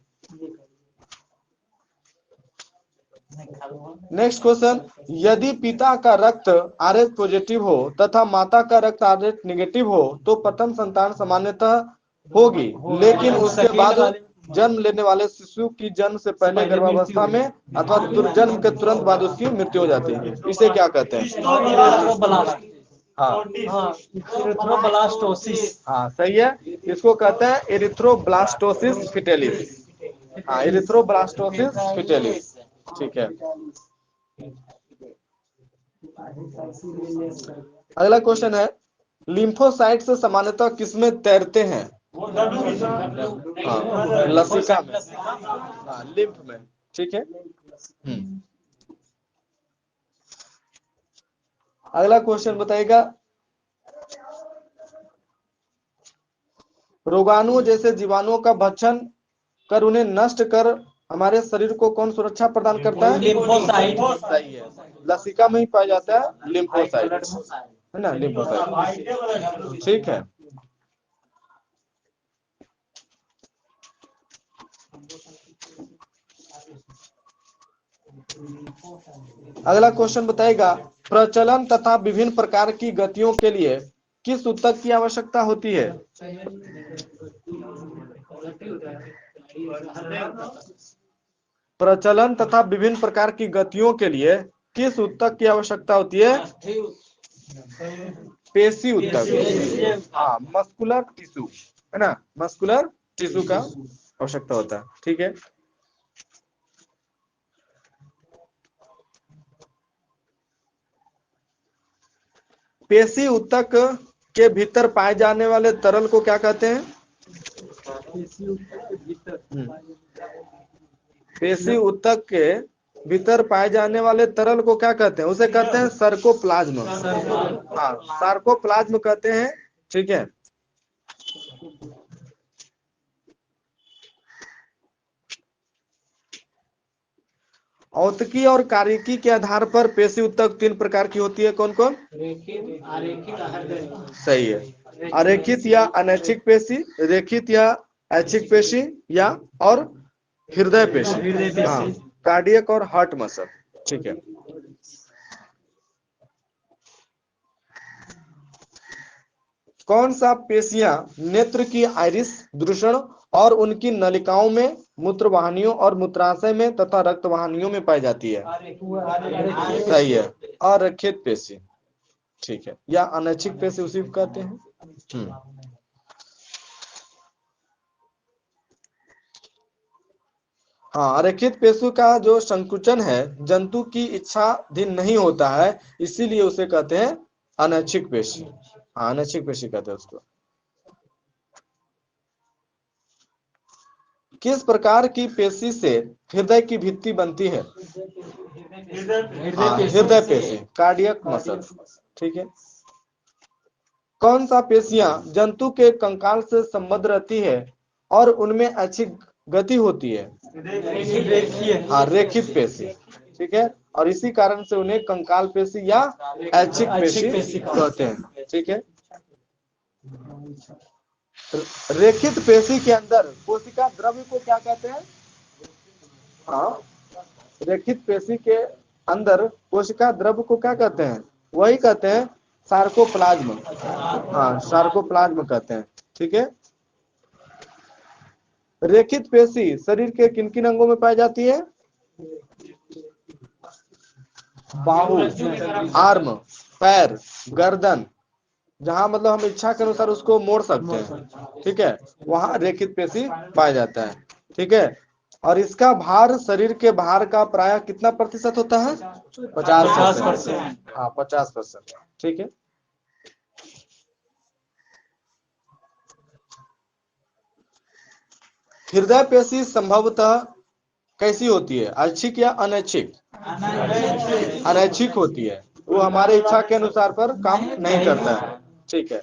[SPEAKER 1] नेक्स्ट क्वेश्चन, यदि पिता का रक्त RH पॉजिटिव हो तथा माता का रक्त RH निगेटिव हो तो प्रथम संतान सामान्यतः होगी, लेकिन उसके बाद जन्म लेने वाले शिशु की जन्म से पहले गर्भावस्था में अथवा जन्म के तुरंत बाद उसकी मृत्यु हो जाती है। इसे क्या कहते हैं? हाँ,
[SPEAKER 2] इरेथ्रोब्लास्टोसिस,
[SPEAKER 1] हाँ, सही है, इसको कहते हैं एरिथ्रोब्लास्टोसिस फिटेलिस। हाँ, एरिथ्रोब्लास्टोसिस फिटेलिस, ठीक है। अगला क्वेश्चन है, लिम्फोसाइट्स सामान्यतः किसमें तैरते हैं? हाँ, लसिका में, हाँ, लिम्फ में, ठीक है। अगला क्वेश्चन बताइएगा, रोगाणु जैसे जीवाणुओं का भक्षण कर उन्हें नष्ट कर हमारे शरीर को कौन सुरक्षा प्रदान करता है?
[SPEAKER 2] लिम्फोसाइट।
[SPEAKER 1] सही है। लसिका में ही पाया जाता है लिम्फोसाइट, है ना, लिम्फोसाइट। ठीक है। अगला क्वेश्चन बताएगा, प्रचलन तथा विभिन्न प्रकार की गतियों के लिए किस ऊतक की आवश्यकता होती है? प्रचलन तथा विभिन्न प्रकार की गतियों के लिए किस ऊतक की आवश्यकता होती है? पेशी ऊतक। हाँ, मस्कुलर टिश्यू, है ना, मस्कुलर टिश्यू का आवश्यकता होता है। ठीक है। पेशी ऊतक के भीतर पाए जाने वाले तरल को क्या कहते हैं? पेशी ऊतक के भीतर पाए जाने वाले तरल को क्या कहते हैं? उसे कहते हैं सार्कोप्लाज्म। हाँ, सार्कोप्लाज्म कहते हैं। ठीक है। औतकी और कार्यकी के आधार पर पेशी ऊतक 3 प्रकार की होती है। कौन कौन? सही है। अरेखित या अनैच्छिक पेशी, रेखित या ऐच्छिक पेशी, या और हृदय पेशी। हाँ, कार्डियक और हार्ट मसल। ठीक है। कौन सा पेशियां नेत्र की आइरिस, दूषण और उनकी नलिकाओं में, मूत्रवाहिनियों और मूत्राशय में तथा रक्तवाहिनियों में पाई जाती है? सही है, अरेखित पेशी। ठीक है, या अनैच्छिक पेशी उसी को कहते हैं। हाँ, अरेखित पेशी का जो संकुचन है जंतु की इच्छाधीन नहीं होता है, इसीलिए उसे कहते हैं अनैच्छिक पेशी। हाँ, अनैच्छिक पेशी कहते हैं उसको। किस प्रकार की पेशी से हृदय की भित्ति बनती है? हृदय पेशी, कार्डियक मसल। ठीक है। कौन सा पेशियां जंतु के कंकाल से संबद्ध रहती है और उनमें अच्छी गति होती है? हाँ, रेखित पेशी। ठीक है। और इसी कारण से उन्हें कंकाल पेशी या ऐच्छिक पेशी कहते हैं। ठीक है। रेखित पेशी के अंदर कोशिका द्रव्य को क्या कहते हैं? हाँ, रेखित पेशी के अंदर कोशिका द्रव्य को क्या कहते हैं? वही कहते हैं सार्कोप्लाज्म। हाँ, सार्कोप्लाज्म कहते हैं। ठीक है। रेखित पेशी शरीर के किन किन अंगों में पाई जाती है? बाहु, आर्म, पैर, गर्दन, जहां मतलब हम इच्छा के अनुसार उसको मोड़ सकते हैं। ठीक है, वहां रेखित पेशी पाया जाता है। ठीक है। और इसका भार शरीर के भार का प्राय कितना प्रतिशत होता है? 50%। हाँ, 50%। ठीक है। हृदय पेशी संभवतः कैसी होती है, ऐच्छिक या अनैच्छिक? अनैच्छिक होती है, वो हमारे इच्छा के अनुसार पर काम नहीं करता है। ठीक है।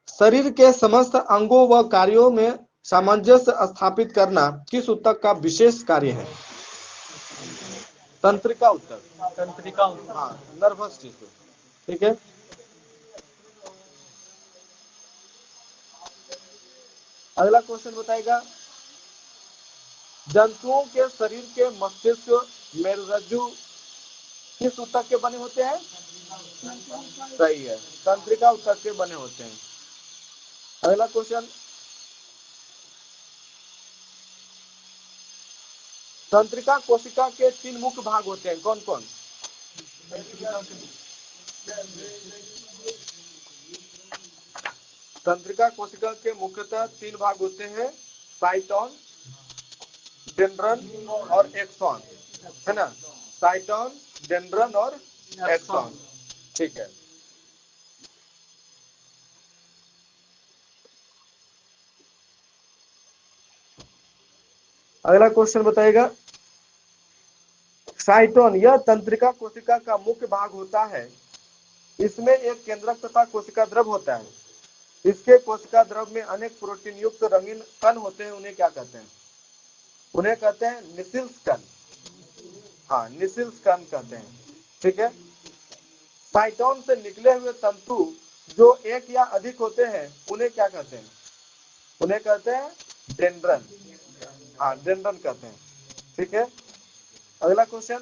[SPEAKER 1] शरीर के समस्त अंगों व कार्यों में सामंजस्य स्थापित करना किस ऊतक का विशेष कार्य है? तंत्रिका ऊतक।
[SPEAKER 2] तंत्रिका।
[SPEAKER 1] हाँ, नर्वस टिश्यू। ठीक है। अगला क्वेश्चन बताएगा, जंतुओं के शरीर के मस्तिष्क मेरुरज्जु किस ऊतक के बने होते हैं? सही है, तंत्रिका ऊतक के बने होते हैं। अगला क्वेश्चन, तंत्रिका कोशिका के 3 मुख्य भाग होते हैं। कौन कौन? तंत्रिका कोशिका के मुख्यतः 3 भाग होते हैं, साइटोन, डेंड्रन और एक्सॉन, है ना। साइटोन, डेंड्रन और एक्सॉन। ठीक है। अगला क्वेश्चन बताइएगा, साइटोन यह तंत्रिका कोशिका का मुख्य भाग होता है। इसमें एक केंद्रक तथा कोशिका द्रव होता है। इसके कोशिका द्रव में अनेक प्रोटीन युक्त रंगीन कण होते हैं, उन्हें क्या कहते हैं? उन्हें कहते हैं निसिल्स कण। हाँ, निसिल्स कण कहते हैं। ठीक है। साइटोन से निकले हुए तंतु जो एक या अधिक होते हैं, उन्हें क्या कहते हैं? उन्हें कहते हैं डेंड्रन। हाँ, डेंड्रन कहते हैं। ठीक है। अगला क्वेश्चन,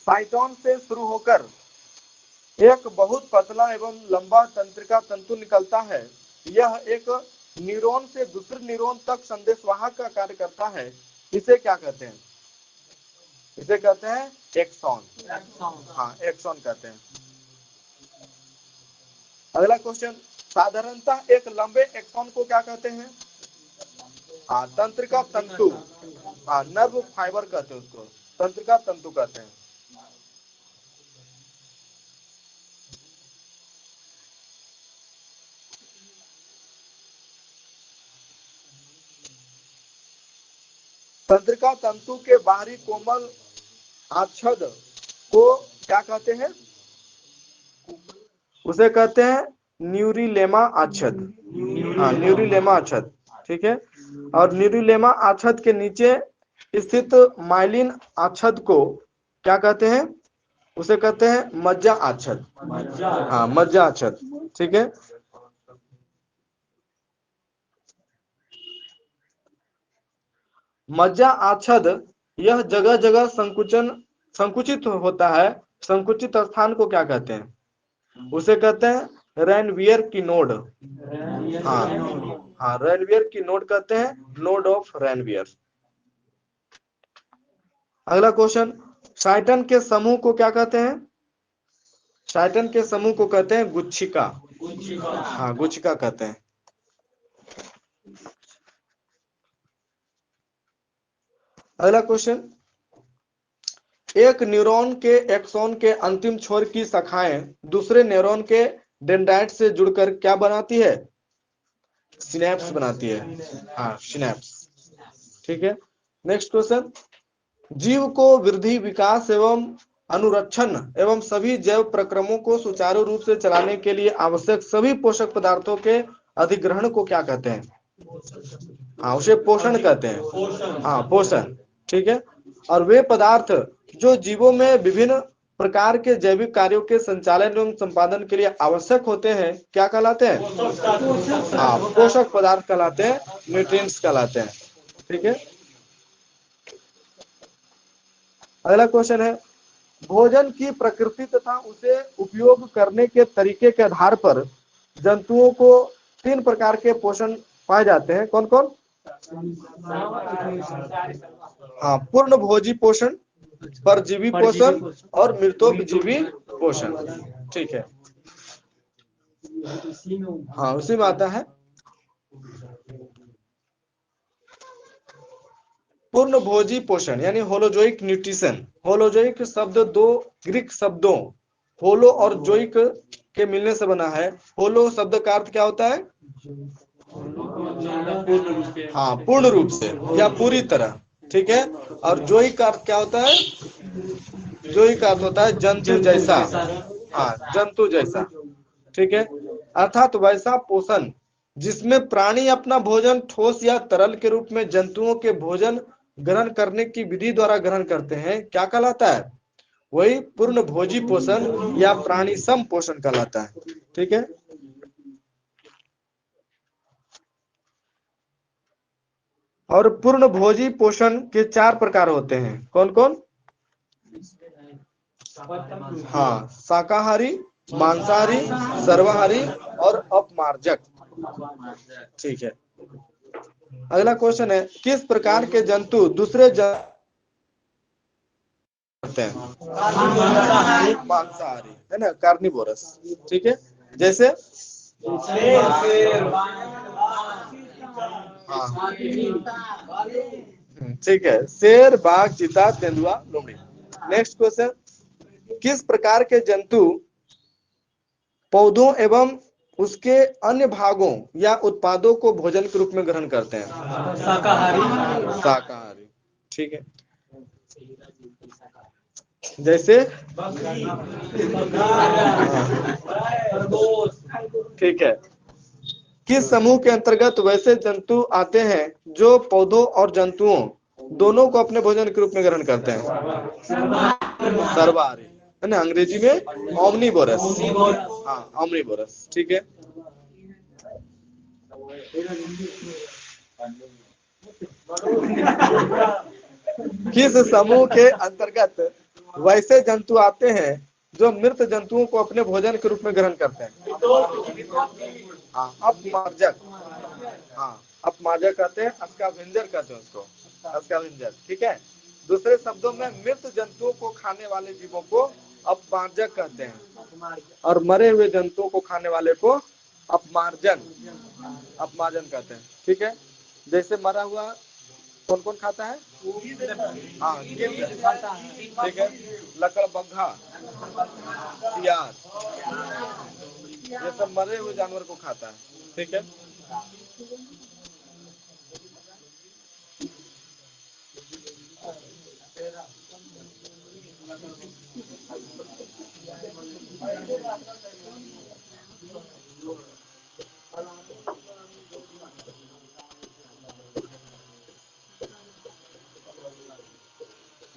[SPEAKER 1] साइटोन से शुरू होकर एक बहुत पतला एवं लंबा तंत्रिका तंतु निकलता है। यह एक न्यूरॉन से दूसरे न्यूरॉन तक संदेशवाहक का कार्य करता है। इसे क्या कहते हैं? इसे कहते हैं एक्सॉन। हाँ, एक्सॉन कहते हैं। अगला क्वेश्चन, साधारणतः एक लंबे एक्सॉन को क्या कहते हैं? हाँ, तंत्रिका तंतु। हाँ, नर्व फाइबर कहते हैं उसको, तंत्रिका तंतु कहते हैं। तंत्रिका तंतु के बाहरी कोमल आच्छद को क्या कहते हैं? उसे कहते हैं न्यूरिलेमा आच्छद। हाँ, न्यूरिलेमा आच्छद। ठीक है। और न्यूरिलेमा आच्छद के नीचे स्थित माइलिन आच्छद को क्या कहते हैं? उसे कहते हैं मज्जा आच्छद। हाँ, मज्जा आच्छद। ठीक है। मज्जा आच्छद यह जगह जगह संकुचित होता है। संकुचित स्थान को क्या कहते हैं? उसे कहते हैं रेनवियर की नोड। हाँ हाँ, रेनवियर की नोड कहते हैं, नोड ऑफ रेनवियर। अगला क्वेश्चन, साइटन के समूह को क्या कहते हैं? साइटन के समूह को कहते हैं गुच्छिका। हाँ, गुच्छिका कहते हैं। अगला क्वेश्चन, एक न्यूरॉन के एक्सॉन के अंतिम छोर की शाखाएं दूसरे न्यूरॉन के डेंड्राइट से जुड़कर क्या बनाती है? सिनेप्स बनाती है। हाँ, सिनेप्स। ठीक है। नेक्स्ट क्वेश्चन, जीव को वृद्धि, विकास एवं अनुरक्षण एवं सभी जैव प्रक्रमों को सुचारू रूप से चलाने के लिए आवश्यक सभी पोषक पदार्थों के अधिग्रहण को क्या कहते हैं? हाँ, उसे पोषण कहते हैं। हाँ, पोषण। ठीक है। और वे पदार्थ जो जीवों में विभिन्न प्रकार के जैविक कार्यों के संचालन एवं संपादन के लिए आवश्यक होते हैं, क्या कहलाते हैं? हाँ, पोषक पदार्थ कहलाते हैं, न्यूट्रिएंट्स कहलाते हैं। ठीक है। अगला क्वेश्चन है, भोजन की प्रकृति तथा उसे उपयोग करने के तरीके के आधार पर जंतुओं को 3 प्रकार के पोषण पाए जाते हैं। कौन कौन? हाँ, पूर्ण भोजी पोषण, परजीवी पोषण और मृतोपजीवी पोषण। ठीक है। हाँ, उसी में आता है। पूर्ण भोजी पोषण यानी होलोजोइक न्यूट्रिशन। होलोजोइक शब्द 2 ग्रीक शब्दों होलो और जोइक के मिलने से बना है। होलो शब्द का अर्थ क्या होता है? हाँ, पूर्ण रूप से या पूरी तरह। ठीक है। और जोई का अर्थ क्या होता है? जोई का अर्थ होता है जंतु जैसा। हाँ, जंतु जैसा। ठीक है। अर्थात वैसा पोषण जिसमें प्राणी अपना भोजन ठोस या तरल के रूप में जंतुओं के भोजन ग्रहण करने की विधि द्वारा ग्रहण करते हैं, क्या कहलाता है? वही पूर्ण भोजी पोषण या प्राणी सम पोषण कहलाता है। ठीक है। और पूर्ण भोजी पोषण के 4 प्रकार होते हैं। कौन कौन? हाँ, शाकाहारी, मांसाहारी, सर्वाहारी और अपमार्जक। ठीक है। अगला क्वेश्चन है, किस प्रकार के जंतु दूसरे होते हैं? मांसाहारी है ना, कार्निवोरस। ठीक है। जैसे हाँ, ठीक है, शेर, बाघ, चीता, तेंदुआ, लोमड़ी। नेक्स्ट क्वेश्चन, किस प्रकार के जंतु पौधों एवं उसके अन्य भागों या उत्पादों को भोजन के रूप में ग्रहण करते हैं?
[SPEAKER 2] शाकाहारी।
[SPEAKER 1] शाकाहारी। ठीक है। जैसे ठीक है। किस समूह के अंतर्गत वैसे जंतु आते हैं जो पौधों और जंतुओं दोनों को अपने भोजन के रूप में ग्रहण करते हैं? सर्वाहारी, है ना, अंग्रेजी में ओमनीवोरस। हाँ, ओमनीवोरस, ठीक है। किस समूह के अंतर्गत वैसे जंतु आते हैं जो मृत जंतुओं को अपने भोजन के रूप में ग्रहण करते हैं? हाँ, अपमार्जक। हाँ, अपमार्जक कहते हैं, अस्कावेंजर कहते हैं उसको, अस्कावेंजर, ठीक है। दूसरे शब्दों में मृत जंतुओं को खाने वाले जीवों को अपमार्जक कहते हैं, और मरे हुए जंतुओं को खाने वाले को अपमार्जन कहते हैं, ठीक है। जैसे मरा हुआ कौन कौन खाता है? हाँ, ठीक है, लकड़बग्घा, सियार, ये सब मरे हुए जानवर को खाता है, ठीक है।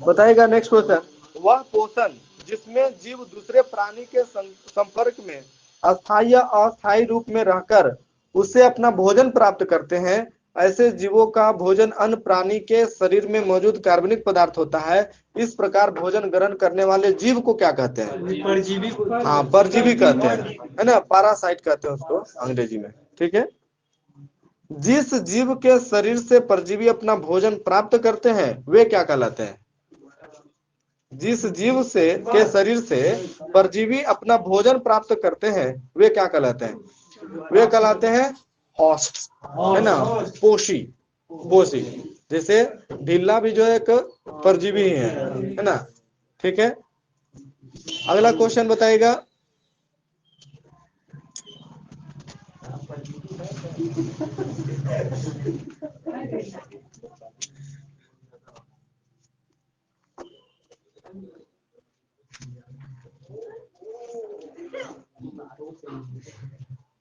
[SPEAKER 1] बताएगा नेक्स्ट क्वेश्चन। वह पोषण जिसमें जीव दूसरे प्राणी के संपर्क में अस्थायी या अस्थायी रूप में रहकर उससे अपना भोजन प्राप्त करते हैं, ऐसे जीवों का भोजन अन्य प्राणी के शरीर में मौजूद कार्बनिक पदार्थ होता है। इस प्रकार भोजन ग्रहण करने वाले जीव को क्या कहते हैं?
[SPEAKER 2] परजीवी।
[SPEAKER 1] हाँ, परजीवी कहते हैं, है ना, पैरासाइट कहते हैं उसको अंग्रेजी में, ठीक है। जिस जीव के शरीर से परजीवी अपना भोजन प्राप्त करते हैं वे क्या कहलाते हैं? जिस जीव से के शरीर से परजीवी अपना भोजन प्राप्त करते हैं वे क्या कहलाते हैं? वे कहलाते हैं होस्ट, है ना, पोषी। जैसे ढिल्ला भी जो है एक परजीवी ही है ना, ठीक है। अगला क्वेश्चन बताइएगा।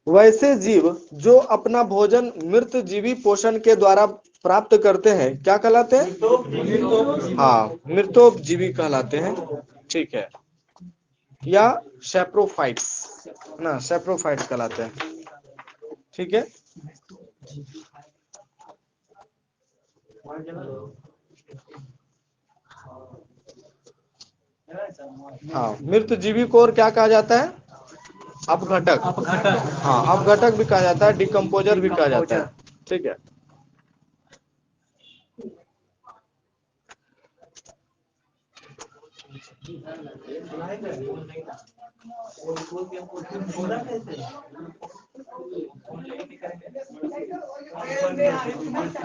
[SPEAKER 1] वैसे जीव जो अपना भोजन मृत जीवी पोषण के द्वारा प्राप्त करते हैं क्या कहलाते हैं? हाँ, मृतोपजीवी कहलाते हैं, ठीक है, या सैप्रोफाइट्स ना, सैप्रोफाइट्स कहलाते हैं, ठीक है। हाँ, मृत जीवी को और क्या कहा जाता है? अपघटक। हाँ, अपघटक भी कहा जाता है, डिकम्पोजर भी कहा जाता है, ठीक है।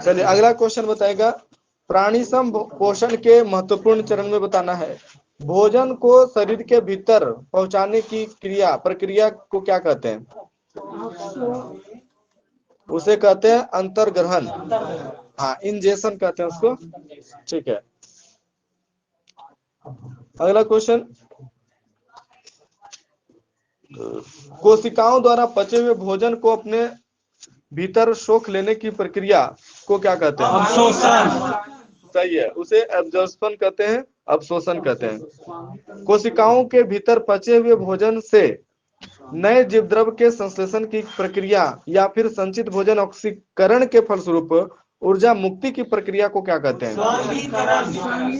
[SPEAKER 1] चलिए अगला क्वेश्चन बताएगा। प्राणी सम पोषण के महत्वपूर्ण चरण में बताना है। भोजन को शरीर के भीतर पहुंचाने की प्रक्रिया को क्या कहते हैं? उसे कहते हैं अंतर्ग्रहण। हाँ, इंजेक्शन कहते हैं उसको, ठीक है। अगला क्वेश्चन। कोशिकाओं द्वारा पचे हुए भोजन को अपने भीतर सोख लेने की प्रक्रिया को क्या कहते हैं?
[SPEAKER 2] अवशोषण।
[SPEAKER 1] सही है, उसे एब्जॉर्प्शन कहते हैं, अवशोषण कहते हैं। कोशिकाओं के भीतर पचे हुए भोजन से नए जीवद्रव्य के संश्लेषण की प्रक्रिया या फिर संचित भोजन ऑक्सीकरण के फलस्वरूप ऊर्जा मुक्ति की प्रक्रिया को क्या कहते हैं?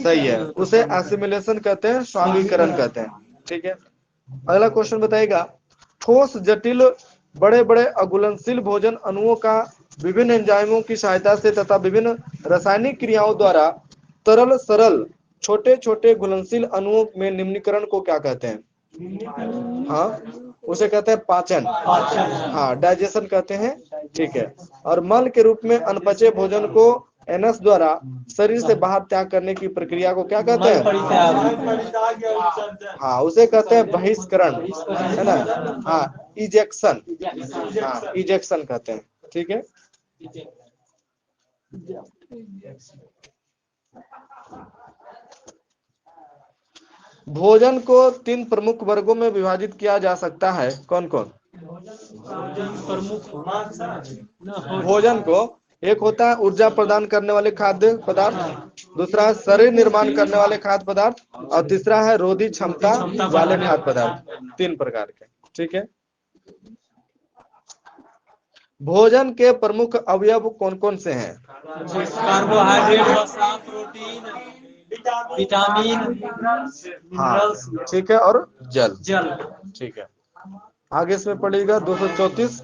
[SPEAKER 1] सही है, उसे एसिमिलेशन कहते हैं, स्वांगीकरण कहते हैं, ठीक है। अगला क्वेश्चन बताइएगा। ठोस जटिल बड़े बड़े अघुलनशील भोजन अणुओं का विभिन्न एंजाइमों की सहायता से तथा विभिन्न रासायनिक क्रियाओं द्वारा तरल सरल छोटे छोटे घुलनशील अणुओं में निम्नीकरण को क्या कहते हैं? हाँ, उसे कहते हैं पाचन। हाँ, डाइजेशन कहते हैं, ठीक है। और मल के रूप में अनपचे भोजन को एनस द्वारा शरीर से बाहर त्याग करने की प्रक्रिया को क्या कहते हैं? हाँ, उसे कहते हैं बहिष्करण, है ना। हाँ, इजेक्शन। हाँ, इजेक्शन कहते हैं, ठीक है। भोजन को 3 प्रमुख वर्गों में विभाजित किया जा सकता है, कौन कौन?
[SPEAKER 2] प्रमुख हो
[SPEAKER 1] भोजन को एक होता है ऊर्जा प्रदान करने वाले खाद्य पदार्थ, दूसरा है शरीर निर्माण करने वाले खाद्य पदार्थ, और तीसरा है रोधी क्षमता वाले खाद्य पदार्थ। 3 प्रकार के। ठीक है। भोजन के प्रमुख अवयव कौन कौन से हैं?
[SPEAKER 2] कार्बोहाइड्रेट, वसा, प्रोटीन, विटामिन,
[SPEAKER 1] हाँ,
[SPEAKER 2] मिनरल्स,
[SPEAKER 1] ठीक है, और जल।
[SPEAKER 2] जल।
[SPEAKER 1] ठीक है। आगे इसमें पड़ेगा 234।